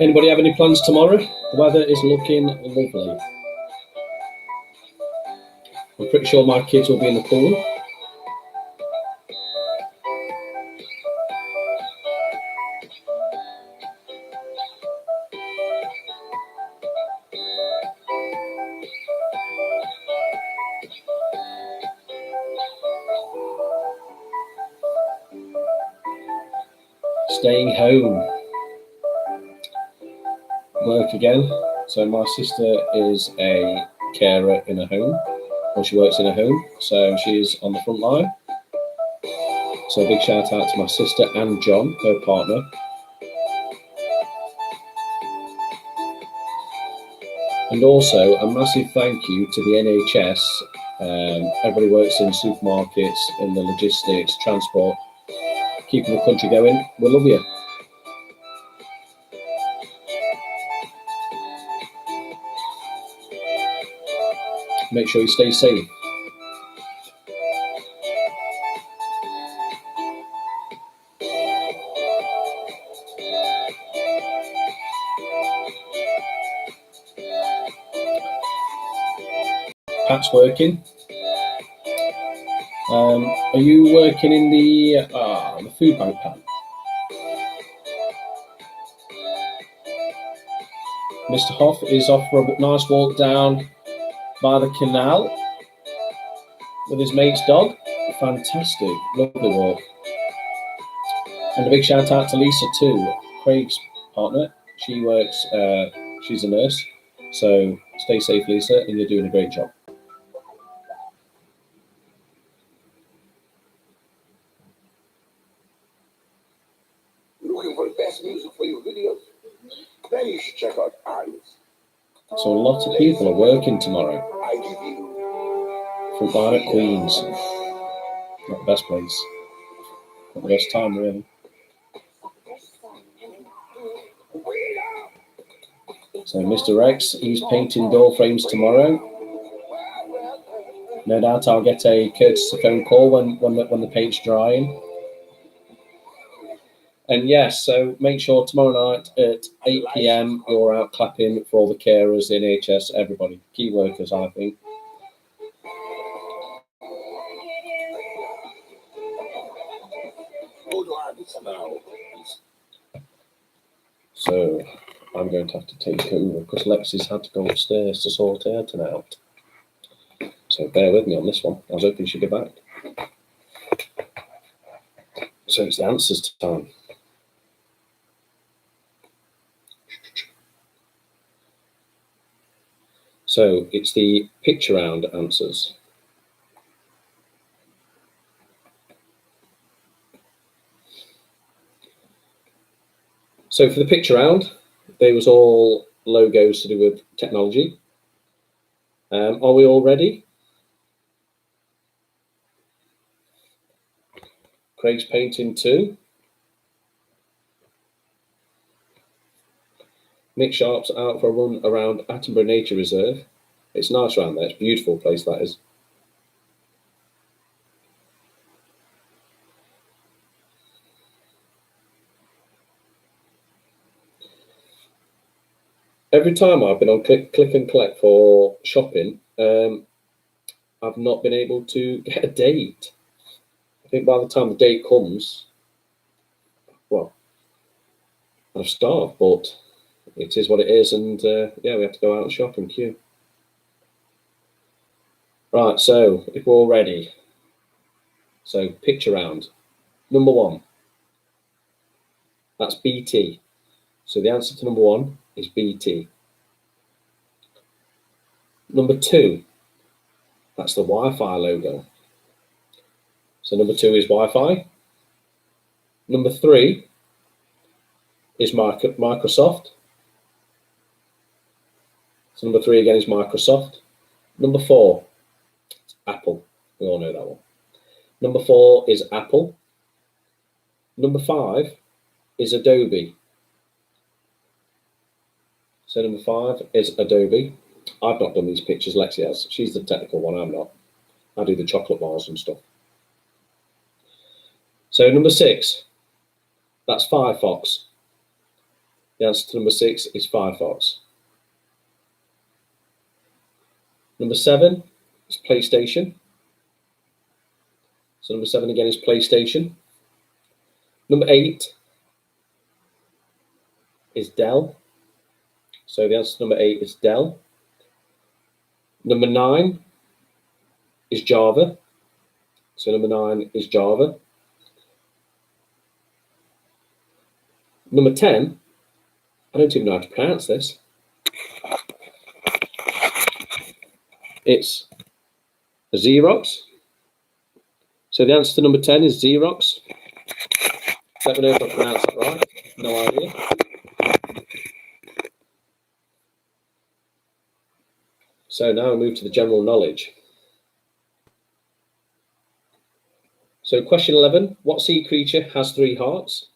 [SPEAKER 1] Anybody have any plans tomorrow? The weather is looking lovely. I'm pretty sure my kids will be in the pool. Staying home. Work again. So my sister is a carer in a home, or she works in a home, so she's on the front line. So a big shout out to my sister and John, her partner. And also a massive thank you to the NHS. Everybody works in supermarkets, in the logistics, transport, keeping the country going. We love you. Make sure you stay safe. Pat's working. Are you working in the food bank, Pat? Mr. Hoff is off for a nice walk down by the canal with his mate's dog. Fantastic, lovely walk. And a big shout out to Lisa too, Craig's partner. She works, she's a nurse. So stay safe, Lisa, and you're doing a great job.
[SPEAKER 3] Looking for the best music for your videos? Then you should check out Artists.
[SPEAKER 1] So a lot of people are working tomorrow.
[SPEAKER 3] I give you
[SPEAKER 1] Front line at Queen's. Not the best place. Not the best time, really. So Mr. Rex, he's painting door frames tomorrow. No doubt I'll get a courtesy phone call when the paint's drying. And yes, so make sure tomorrow night at 8 p.m. you're out clapping for all the carers, the NHS, everybody, key workers, I think. So I'm going to have to take over because Lexi's had to go upstairs to sort her turn out. So bear with me on this one. I was hoping she'd be back. So it's the answers time. So it's the picture round answers. So for the picture round, they was all logos to do with technology. Are we all ready? Craig's painting too. Nick Sharp's out for a run around Attenborough Nature Reserve. It's nice around there. It's a beautiful place, that is. Every time I've been on click and collect for shopping, I've not been able to get a date. I think by the time the date comes, well, I've starved, but it is what it is, and yeah, we have to go out and shop and queue. Right, so if we're all ready, so picture round. Number one, that's BT. So the answer to number one is BT. Number two, that's the Wi-Fi logo. So number two is Wi-Fi. Number three is Microsoft. So number three again is Microsoft. Number four, Apple. We all know that one. Number four is Apple. Number five is Adobe. So number five is Adobe. I've not done these pictures, Lexi has. She's the technical one, I'm not. I do the chocolate bars and stuff. So number six, that's Firefox. The answer to number 6 is Firefox. Number 7 is PlayStation. So number 7 again is PlayStation. Number 8 is Dell. So the answer to number 8 is Dell. Number 9 is Java. So number 9 is Java. Number 10, I don't even know how to pronounce this. It's Xerox. So the answer to number 10 is Xerox. Let me know if I pronounced that right. No idea. So now we move to the general knowledge. So question 11, what sea creature has 3 hearts?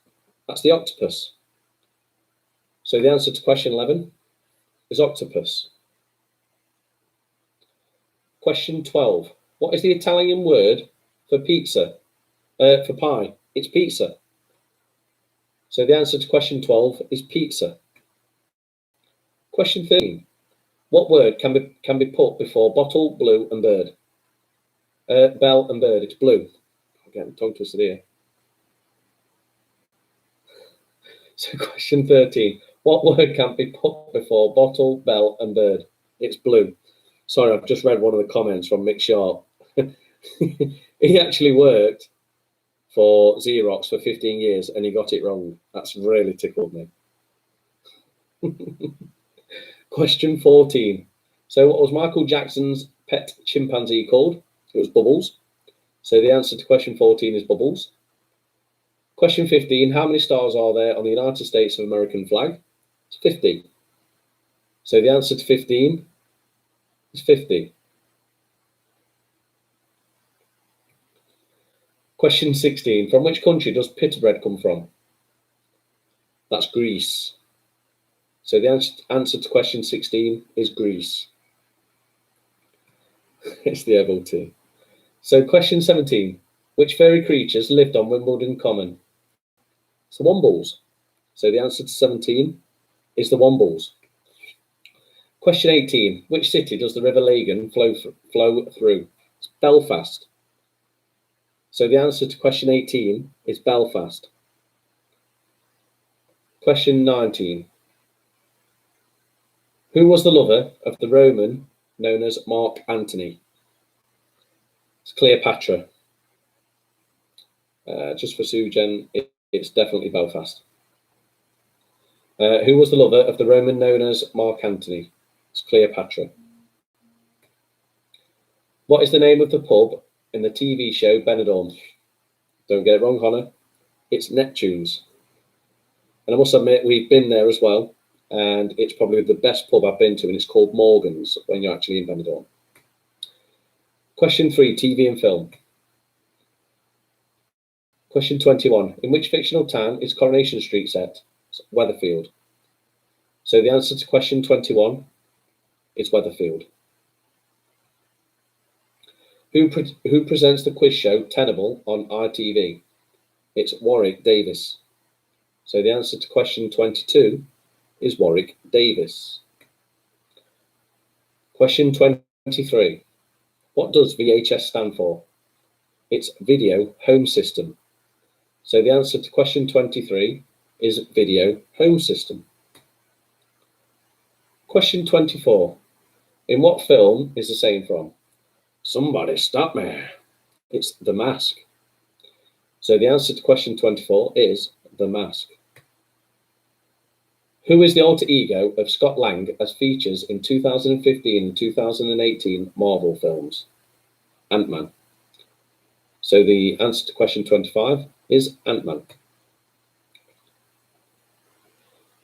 [SPEAKER 1] That's the octopus. So the answer to question 11 is octopus. Question 12, what is the Italian word for pizza? For pie? It's pizza. So the answer to question 12 is pizza. Question 13, what word can be put before bottle, blue and bird? Bell and bird, it's blue. I'm getting tongue twisted here. So question 13, what word can be put before bottle, bell and bird? It's blue. Sorry, I've just read one of the comments from Mick Sharp. He actually worked for Xerox for 15 years and he got it wrong. That's really tickled me. Question 14. So what was Michael Jackson's pet chimpanzee called? It was Bubbles. So the answer to question 14 is Bubbles. Question 15, how many stars are there on the United States of American flag? It's 50. So the answer to 15 is 50. Question 16, from which country does pita bread come from? That's Greece. So the answer to question 16 is Greece. It's the herbal tea. So question 17, which fairy creatures lived on Wimbledon Common? It's the Wombles. So the answer to 17 is the Wombles. Question 18, which city does the River Lagan flow through? It's Belfast. So the answer to question 18 is Belfast. Question 19, who was the lover of the Roman known as Mark Antony? It's Cleopatra. Just for Sujan, it's definitely Belfast. Who was the lover of the Roman known as Mark Antony? It's Cleopatra. What is the name of the pub in the TV show Benidorm? Don't get it wrong, Connor. It's Neptune's. And I must admit, we've been there as well. And it's probably the best pub I've been to, and it's called Morgan's when you're actually in Benidorm. Question 3, TV and film. Question 21, in which fictional town is Coronation Street set? It's Weatherfield. So the answer to question 21 is Weatherfield. Who presents the quiz show Tenable on ITV? It's Warwick Davis. So the answer to question 22 is Warwick Davis. Question 23. What does VHS stand for? It's Video Home System. So the answer to question 23 is Video Home System. Question 24. In what film is the saying from? Somebody stop me. It's The Mask. So the answer to question 24 is The Mask. Who is the alter ego of Scott Lang as features in 2015 and 2018 Marvel films? Ant-Man. So the answer to question 25 is Ant-Man.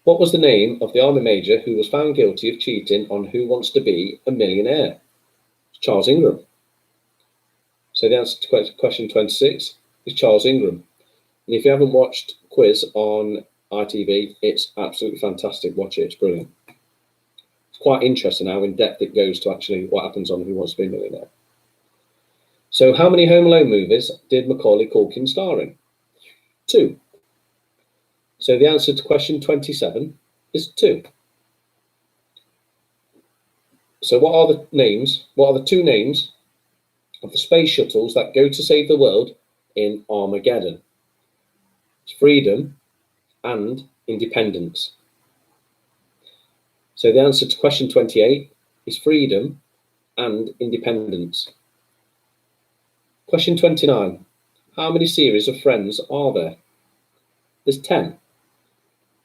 [SPEAKER 1] What was the name of the army major who was found guilty of cheating on Who Wants to Be a Millionaire? Charles Ingram. So the answer to question 26 is Charles Ingram. And if you haven't watched Quiz on ITV, it's absolutely fantastic. Watch it, it's brilliant. It's quite interesting how in depth it goes to actually what happens on Who Wants to Be a Millionaire. So how many Home Alone movies did Macaulay Culkin star in? 2. So the answer to question 27 is 2. So what are the names? What are the 2 names of the space shuttles that go to save the world in Armageddon? It's Freedom and Independence. So the answer to question 28 is Freedom and Independence. Question 29. How many series of Friends are there? There's 10.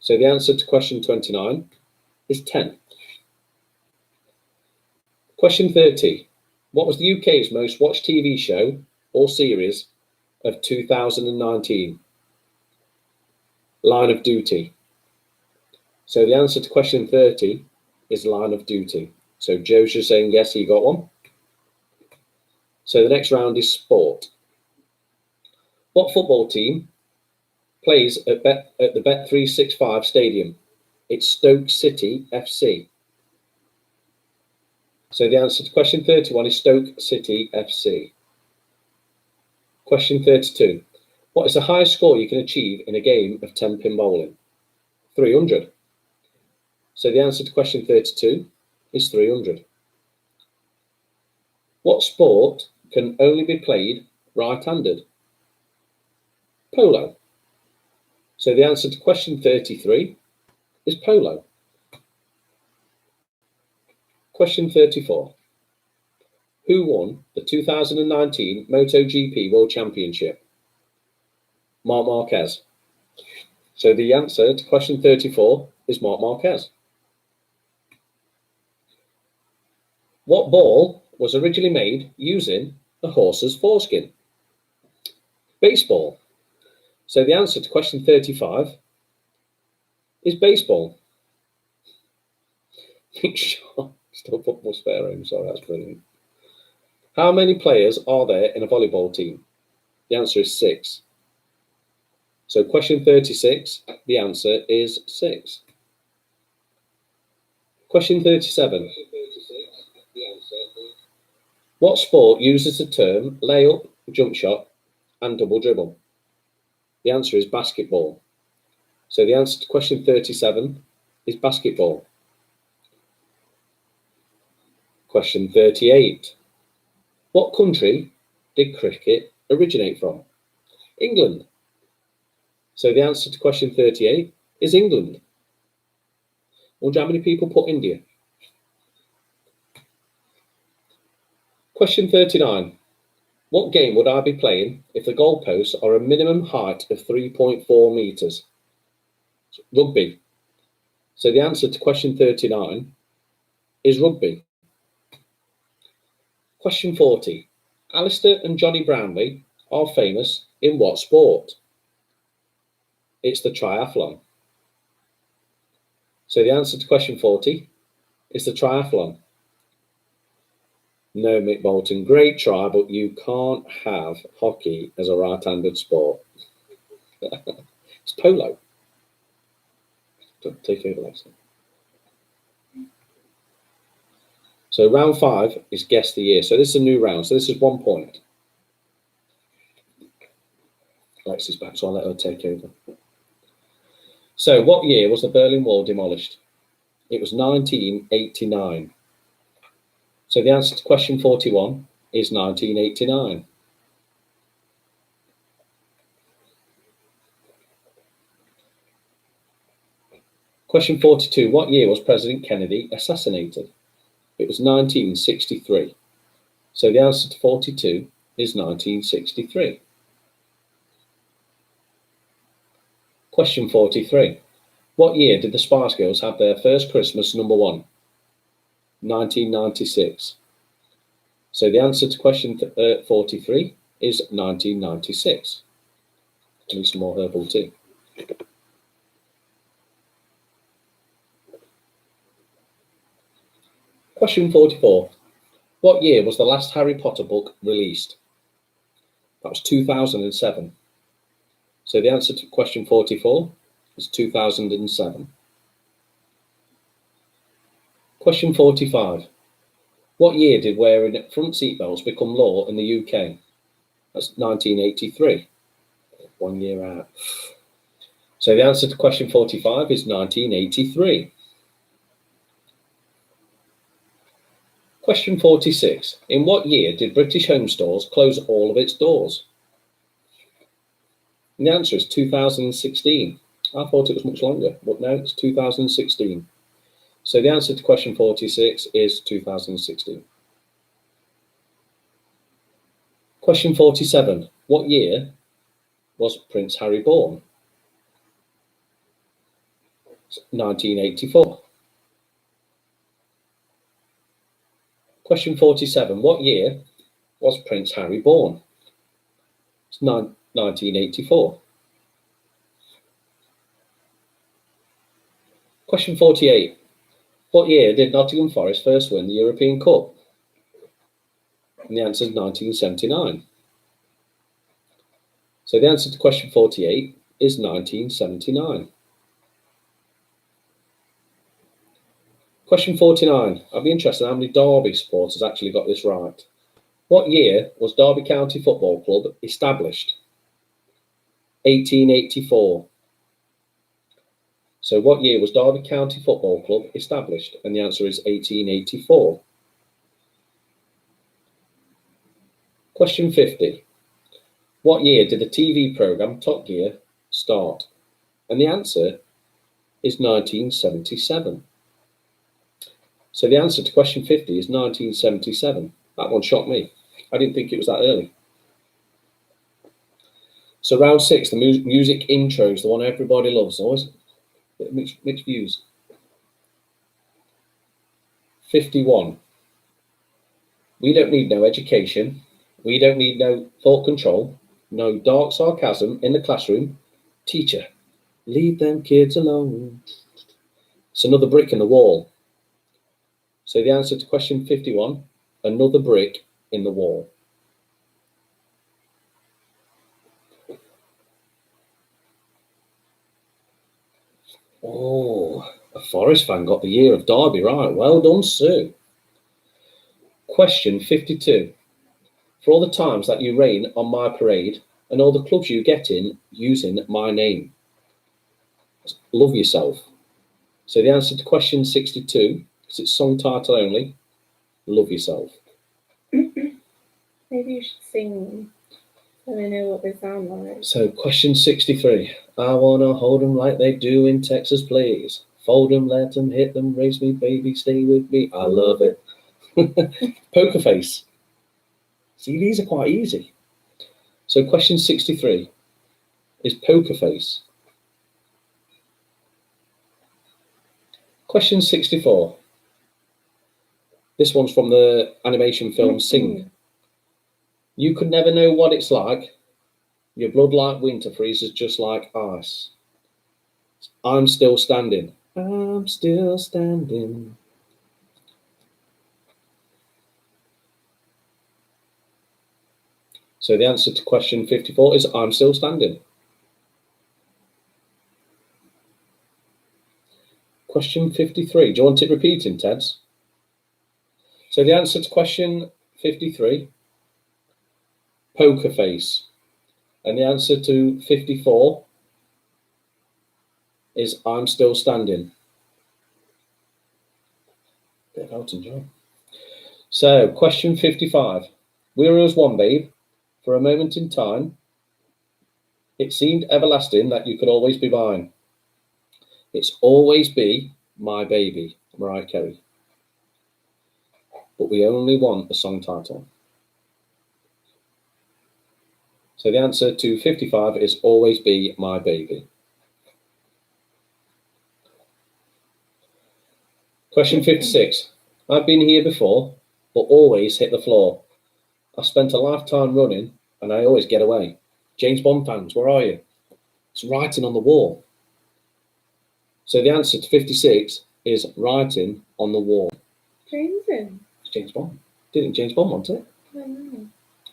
[SPEAKER 1] So the answer to question 29 is 10. Question 30. What was the UK's most watched TV show or series of 2019? Line of Duty. So the answer to question 30 is Line of Duty. So Joe's just saying yes, he got one. So the next round is sport. What football team plays at the Bet365 Stadium? It's Stoke City FC. So the answer to question 31 is Stoke City FC. Question 32. What is the highest score you can achieve in a game of 10-pin bowling? 300. So the answer to question 32 is 300. What sport can only be played right-handed? Polo. So the answer to question 33 is polo. Question 34. Who won the 2019 MotoGP World Championship? Marc Marquez. So the answer to question 34 is Marc Marquez. What ball was originally made using a horse's foreskin? Baseball. So the answer to question 35 is baseball. Still football spare room, sorry, that's brilliant. How many players are there in a volleyball team? The answer is 6. So question 36, the answer is 6. Question 37. What sport uses the term layup, jump shot, and double dribble? The answer is basketball. So the answer to question 37 is basketball. Question 38. What country did cricket originate from? England. So the answer to question 38 is England. Wonder how many people put India? Question 39. What game would I be playing if the goalposts are a minimum height of 3.4 metres? Rugby. So the answer to question 39 is rugby. Question 40. Alistair and Johnny Brownlee are famous in what sport? It's the triathlon. So the answer to question 40 is the triathlon. No, Mick Bolton, great try, but you can't have hockey as a right-handed sport. It's polo. Don't take over, Alexa. So round 5 is guess the year. So this is a new round. So this is 1 point. Alexa's back, so I'll let her take over. So what year was the Berlin Wall demolished? It was 1989. So the answer to question 41 is 1989. Question 42. What year was President Kennedy assassinated? It was 1963. So the answer to 42 is 1963. Question 43. What year did the Spice Girls have their first Christmas #1? 1996. So the answer to question 43 is 1996. I need some more herbal tea. Question 44. What year was the last Harry Potter book released? That was 2007. So the answer to question 44 is 2007. Question 45. What year did wearing front seatbelts become law in the UK? That's 1983. 1 year out. So the answer to question 45 is 1983. Question 46. In what year did British Home Stores close all of its doors? And the answer is 2016. I thought it was much longer, but no, it's 2016. So the answer to question 46 is 2016. Question 47. What year was Prince Harry born? 1984. Question 47. What year was Prince Harry born? It's 1984. Question 48. What year did Nottingham Forest first win the European Cup? And the answer is 1979. So the answer to question 48 is 1979. Question 49. I'd be interested in how many Derby supporters actually got this right. What year was Derby County Football Club established? 1884. So what year was Derby County Football Club established? And the answer is 1884. Question 50. What year did the TV programme Top Gear start? And the answer is 1977. So the answer to question 50 is 1977. That one shocked me. I didn't think it was that early. So round 6, the music intro is the one everybody loves. Always mixed views. 51. We don't need no education. We don't need no thought control. No dark sarcasm in the classroom. Teacher, leave them kids alone. It's another brick in the wall. So the answer to question 51, another brick in the wall. Oh, a Forest fan got the year of Derby right. Well done, Sue. Question 52. For all the times that you rain on my parade and all the clubs you get in using my name. Love yourself. So the answer to question 62, because it's song title only, love yourself.
[SPEAKER 2] Maybe you should sing so they know what they sound like.
[SPEAKER 1] So question 63. I want to hold them like they do in Texas, please. Fold them, let them, hit them, raise me, baby, stay with me. I love it. Poker Face. See, these are quite easy. So question 63 is Poker Face. Question 64. This one's from the animation film Sing. You could never know what it's like. Your blood like winter freezes just like ice. I'm still standing. I'm still standing. So the answer to question 54 is I'm still standing. Question 53. Do you want it repeating, Teds? So the answer to question 53, Poker Face. And the answer to 54 is I'm still standing. Bit of Elton John. So question 55. We were as one, babe. For a moment in time, it seemed everlasting that you could always be mine. It's always be my baby, Mariah Carey. But we only want the song title. So the answer to 55 is always be my baby. Question 56. I've been here before, but always hit the floor. I've spent a lifetime running, and I always get away. James Bond fans, where are you? It's writing on the wall. So the answer to 56 is writing on the wall.
[SPEAKER 2] James in?
[SPEAKER 1] It's James Bond. Didn't James Bond want it?
[SPEAKER 2] I don't know.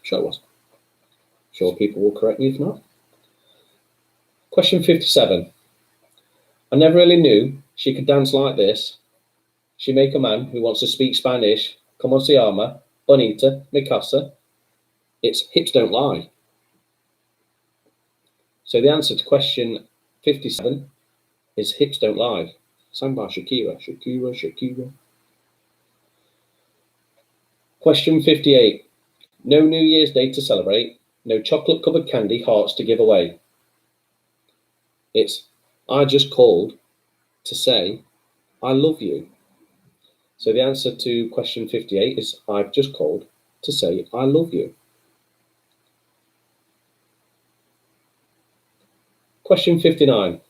[SPEAKER 1] Sure it was. Sure people will correct me if not. Question 57. I never really knew she could dance like this. She make a man who wants to speak Spanish. Como se llama? Bonita, mi casa. It's hips don't lie. So the answer to question 57 is Hips Don't Lie, sung by Shakira. Shakira, Shakira. Question 58. No New Year's Day to celebrate, no chocolate-covered candy hearts to give away. It's I just called to say I love you. So the answer to question 58 is I've just called to say I love you. Question 59.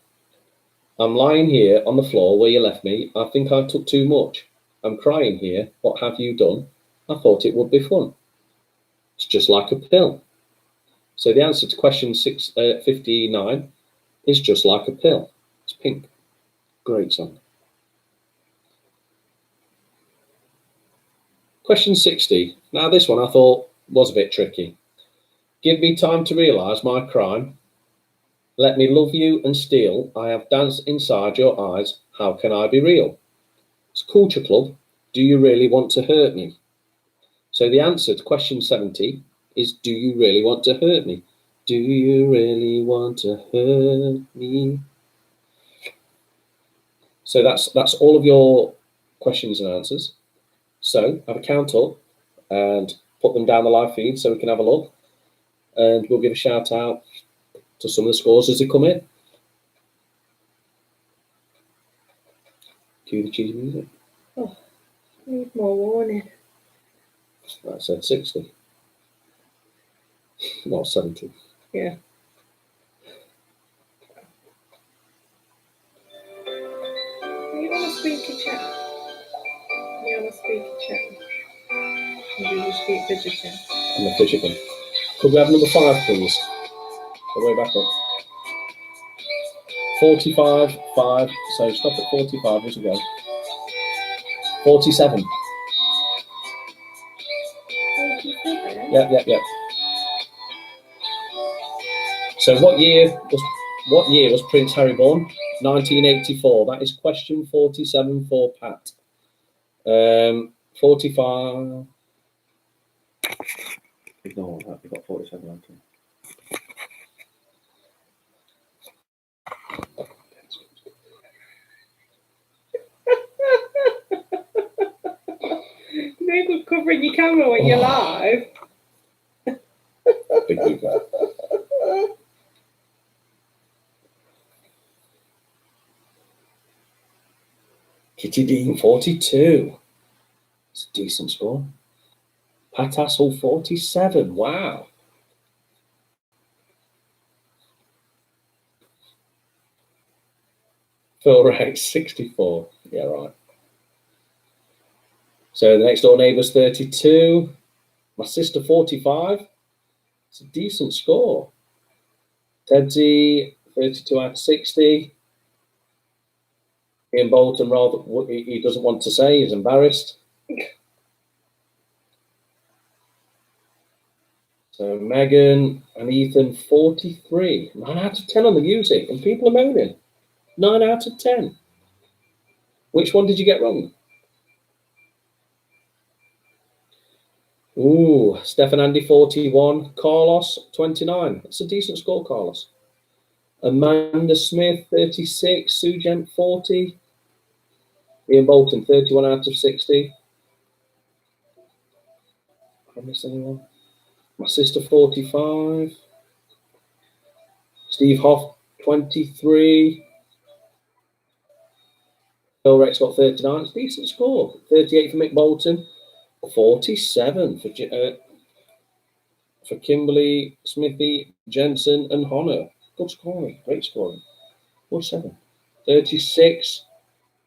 [SPEAKER 1] I'm lying here on the floor where you left me. I think I took too much. I'm crying here. What have you done? I thought it would be fun. It's just like a pill. So the answer to question 59 is Just Like a Pill. It's Pink. Great song. Question 60. Now this one I thought was a bit tricky. Give me time to realise my crime. Let me love you and steal. I have danced inside your eyes. How can I be real? It's Culture Club. Do you really want to hurt me? So the answer to question 70 is do you really want to hurt me? Do you really want to hurt me? So that's all of your questions and answers. So have a count up and put them down the live feed so we can have a look. And we'll give a shout out to some of the scores as they come in. Cue the cheesy music.
[SPEAKER 2] Need more warning.
[SPEAKER 1] That said 60. Not 70.
[SPEAKER 2] Yeah. Are you on a speaker chat? Are you on a speaker chat? Or do you just keep fidgeting?
[SPEAKER 1] I'm a fidgeting. Could we have number 5, please? All the way back up. 45, 5. So stop at 45 as we go. 47.
[SPEAKER 2] 47?
[SPEAKER 1] Yep. So what year was Prince Harry born? 1984. That is question 47 for Pat. 45. Ignore that. We got 47. Okay.
[SPEAKER 2] No good covering your camera when you're live.
[SPEAKER 1] Big booger. Kitty Dean 42. It's a decent score. Pat Hassel 47. Wow. Phil Wright 64. Yeah, right. So the next door neighbour's 32. My sister 45. It's a decent score. Tedsy 32 out of 60. Ian Bolton, rather, he doesn't want to say, he's embarrassed. So Megan and Ethan 43. 9 out of 10 on the music, and people are moaning. 9 out of 10. Which one did you get wrong? Ooh, Stefan Andy 41. Carlos 29. That's a decent score, Carlos. Amanda Smith 36. Sue Gent 40. Ian Bolton 31 out of 60. Have I missed anyone? My sister 45. Steve Hoff 23. Phil Rex got 39. It's a decent score. 38 for Mick Bolton. 47 for Kimberly, Smithy, Jensen, and Honor. Good scoring. Great scoring. 47. 36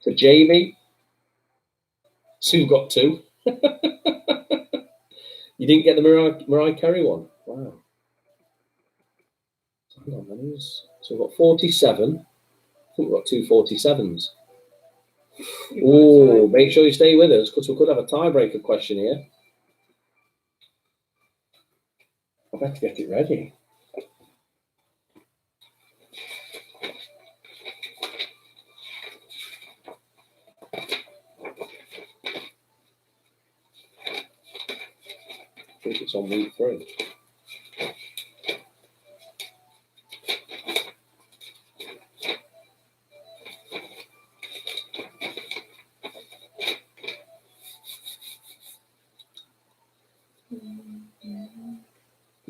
[SPEAKER 1] for Jamie. Sue got 2. You didn't get the Mariah Carey one. Wow. Hang on, so we've got 47. I think we've got 2 47s. Oh, make sure you stay with us because we could have a tiebreaker question here. I better get it ready. I think it's on week 3.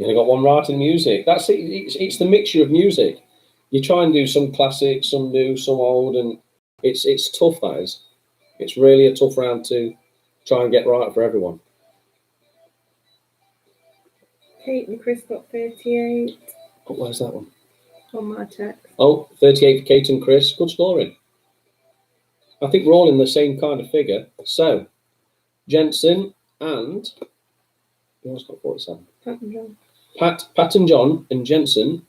[SPEAKER 1] You only got one right in music. That's it. It's the mixture of music. You try and do some classic, some new, some old, and it's tough. That is. It's really a tough round to try and get right for everyone.
[SPEAKER 2] Kate and Chris got 38
[SPEAKER 1] Oh, where's that one?
[SPEAKER 2] on my text.
[SPEAKER 1] Oh, 38 for Kate and Chris. Good scoring. I think we're all in the same kind of figure. So, Jensen and who else got 47?
[SPEAKER 2] Pat and John.
[SPEAKER 1] Pat and John and Jensen,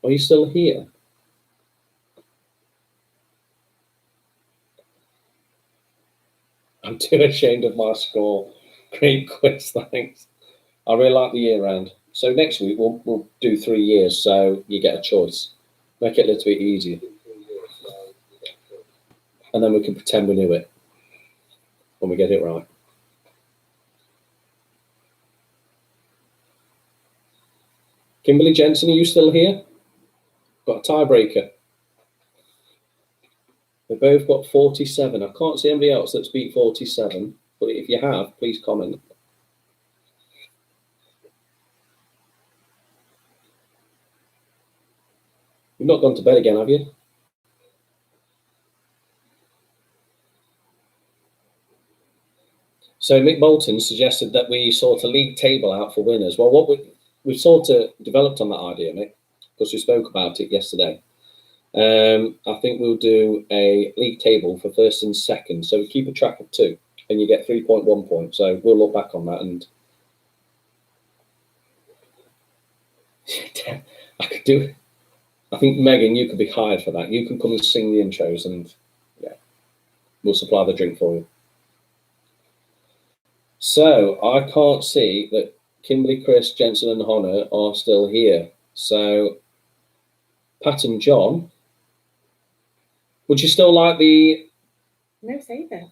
[SPEAKER 1] are you still here? I'm too ashamed of my score. Great quiz, thanks. I really like the year round. So next week we'll do 3 years, so you get a choice. Make it a little bit easier. And then we can pretend we knew it when we get it right. Kimberly Jensen, are you still here? Got a tiebreaker. They both got 47. I can't see anybody else that's beat 47, but if you have, please comment. You've not gone to bed again, have you? So Mick Bolton suggested that we sort a league table out for winners. Well, what we've sort of developed on that idea, Mick, because we spoke about it yesterday. I think we'll do a league table for first and second. So we keep a track of 2 and you get 3.1 points. So we'll look back on that and I could do. I think Megan, you could be hired for that. You can come and sing the intros and yeah, we'll supply the drink for you. So I can't see that Kimberly, Chris, Jensen and Hannah are still here. So Pat and John, would you still like the...
[SPEAKER 2] No, say that.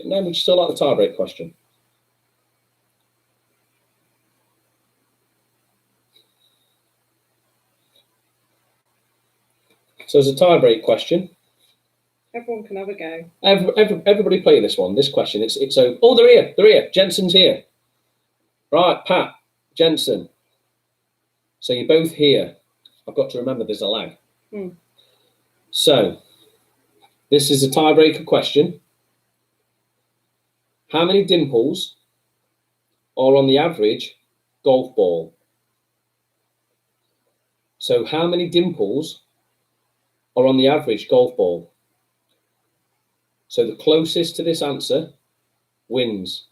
[SPEAKER 1] No, would you still like the tiebreak question? So as a tiebreak question,
[SPEAKER 2] Everyone can have a go.
[SPEAKER 1] everybody play this one. This question, it's so. Oh, they're here. They're here. Jensen's here. Right, Pat, Jensen. So you're both here. I've got to remember there's a lag. So this is a tiebreaker question. How many dimples are on the average golf ball? So how many dimples are on the average golf ball? So the closest to this answer wins.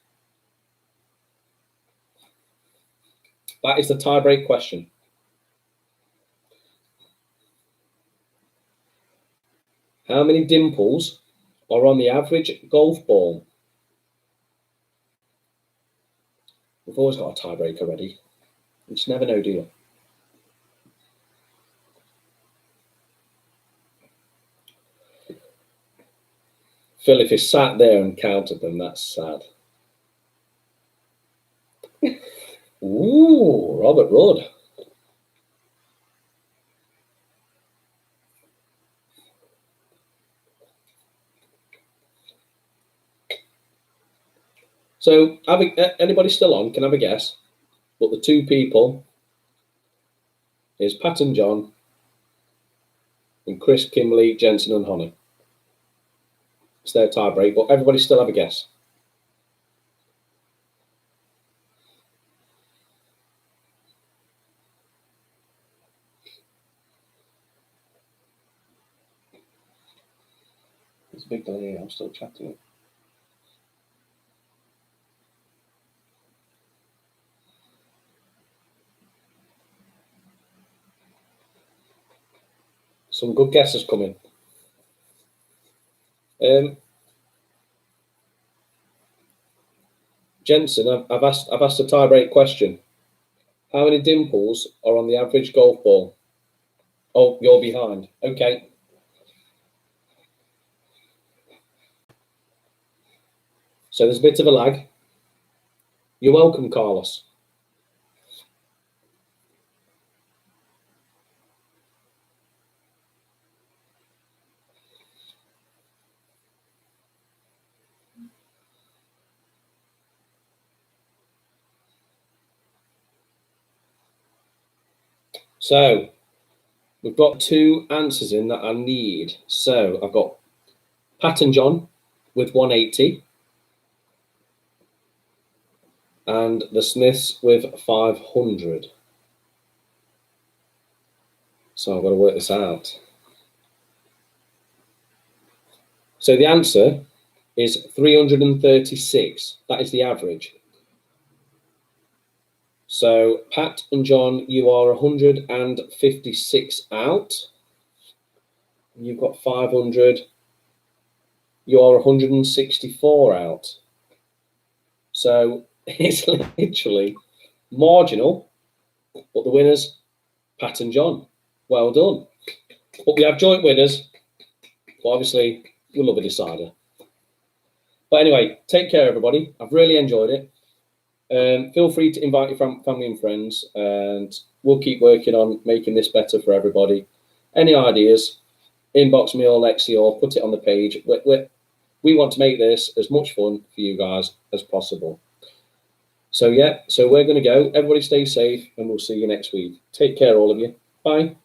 [SPEAKER 1] That is the tiebreak question. How many dimples are on the average golf ball? We've always got a tiebreaker ready. You just never know, do you? Phil, if he sat there and counted them, that's sad. Ooh, Robert Rudd. So, anybody still on can have a guess, but the 2 people is Pat and John and Chris, Kimberly, Jensen and Hannah. It's their tiebreak, but everybody still have a guess. It's a big delay, I'm still chatting. Some good guesses coming. Jensen, I've asked a tiebreak question. How many dimples are on the average golf ball? Oh, you're behind. Okay. So there's a bit of a lag. You're welcome, Carlos. So we've got 2 answers in that I need. So I've got Pat and John with 180 and the Smiths with 500. So I've got to work this out. So the answer is 336. That is the average. So Pat and John, you are 156 out. You've got 500. You are 164 out. So it's literally marginal, but the winners, Pat and John. Well done. But we have joint winners. But obviously, we'll love a decider. But anyway, take care, everybody. I've really enjoyed it. Feel free to invite your family and friends, and we'll keep working on making this better for everybody. Any ideas, inbox me or Lexi or put it on the page. We want to make this as much fun for you guys as possible. So yeah, so we're going to go. Everybody stay safe, and we'll see you next week. Take care, all of you. Bye.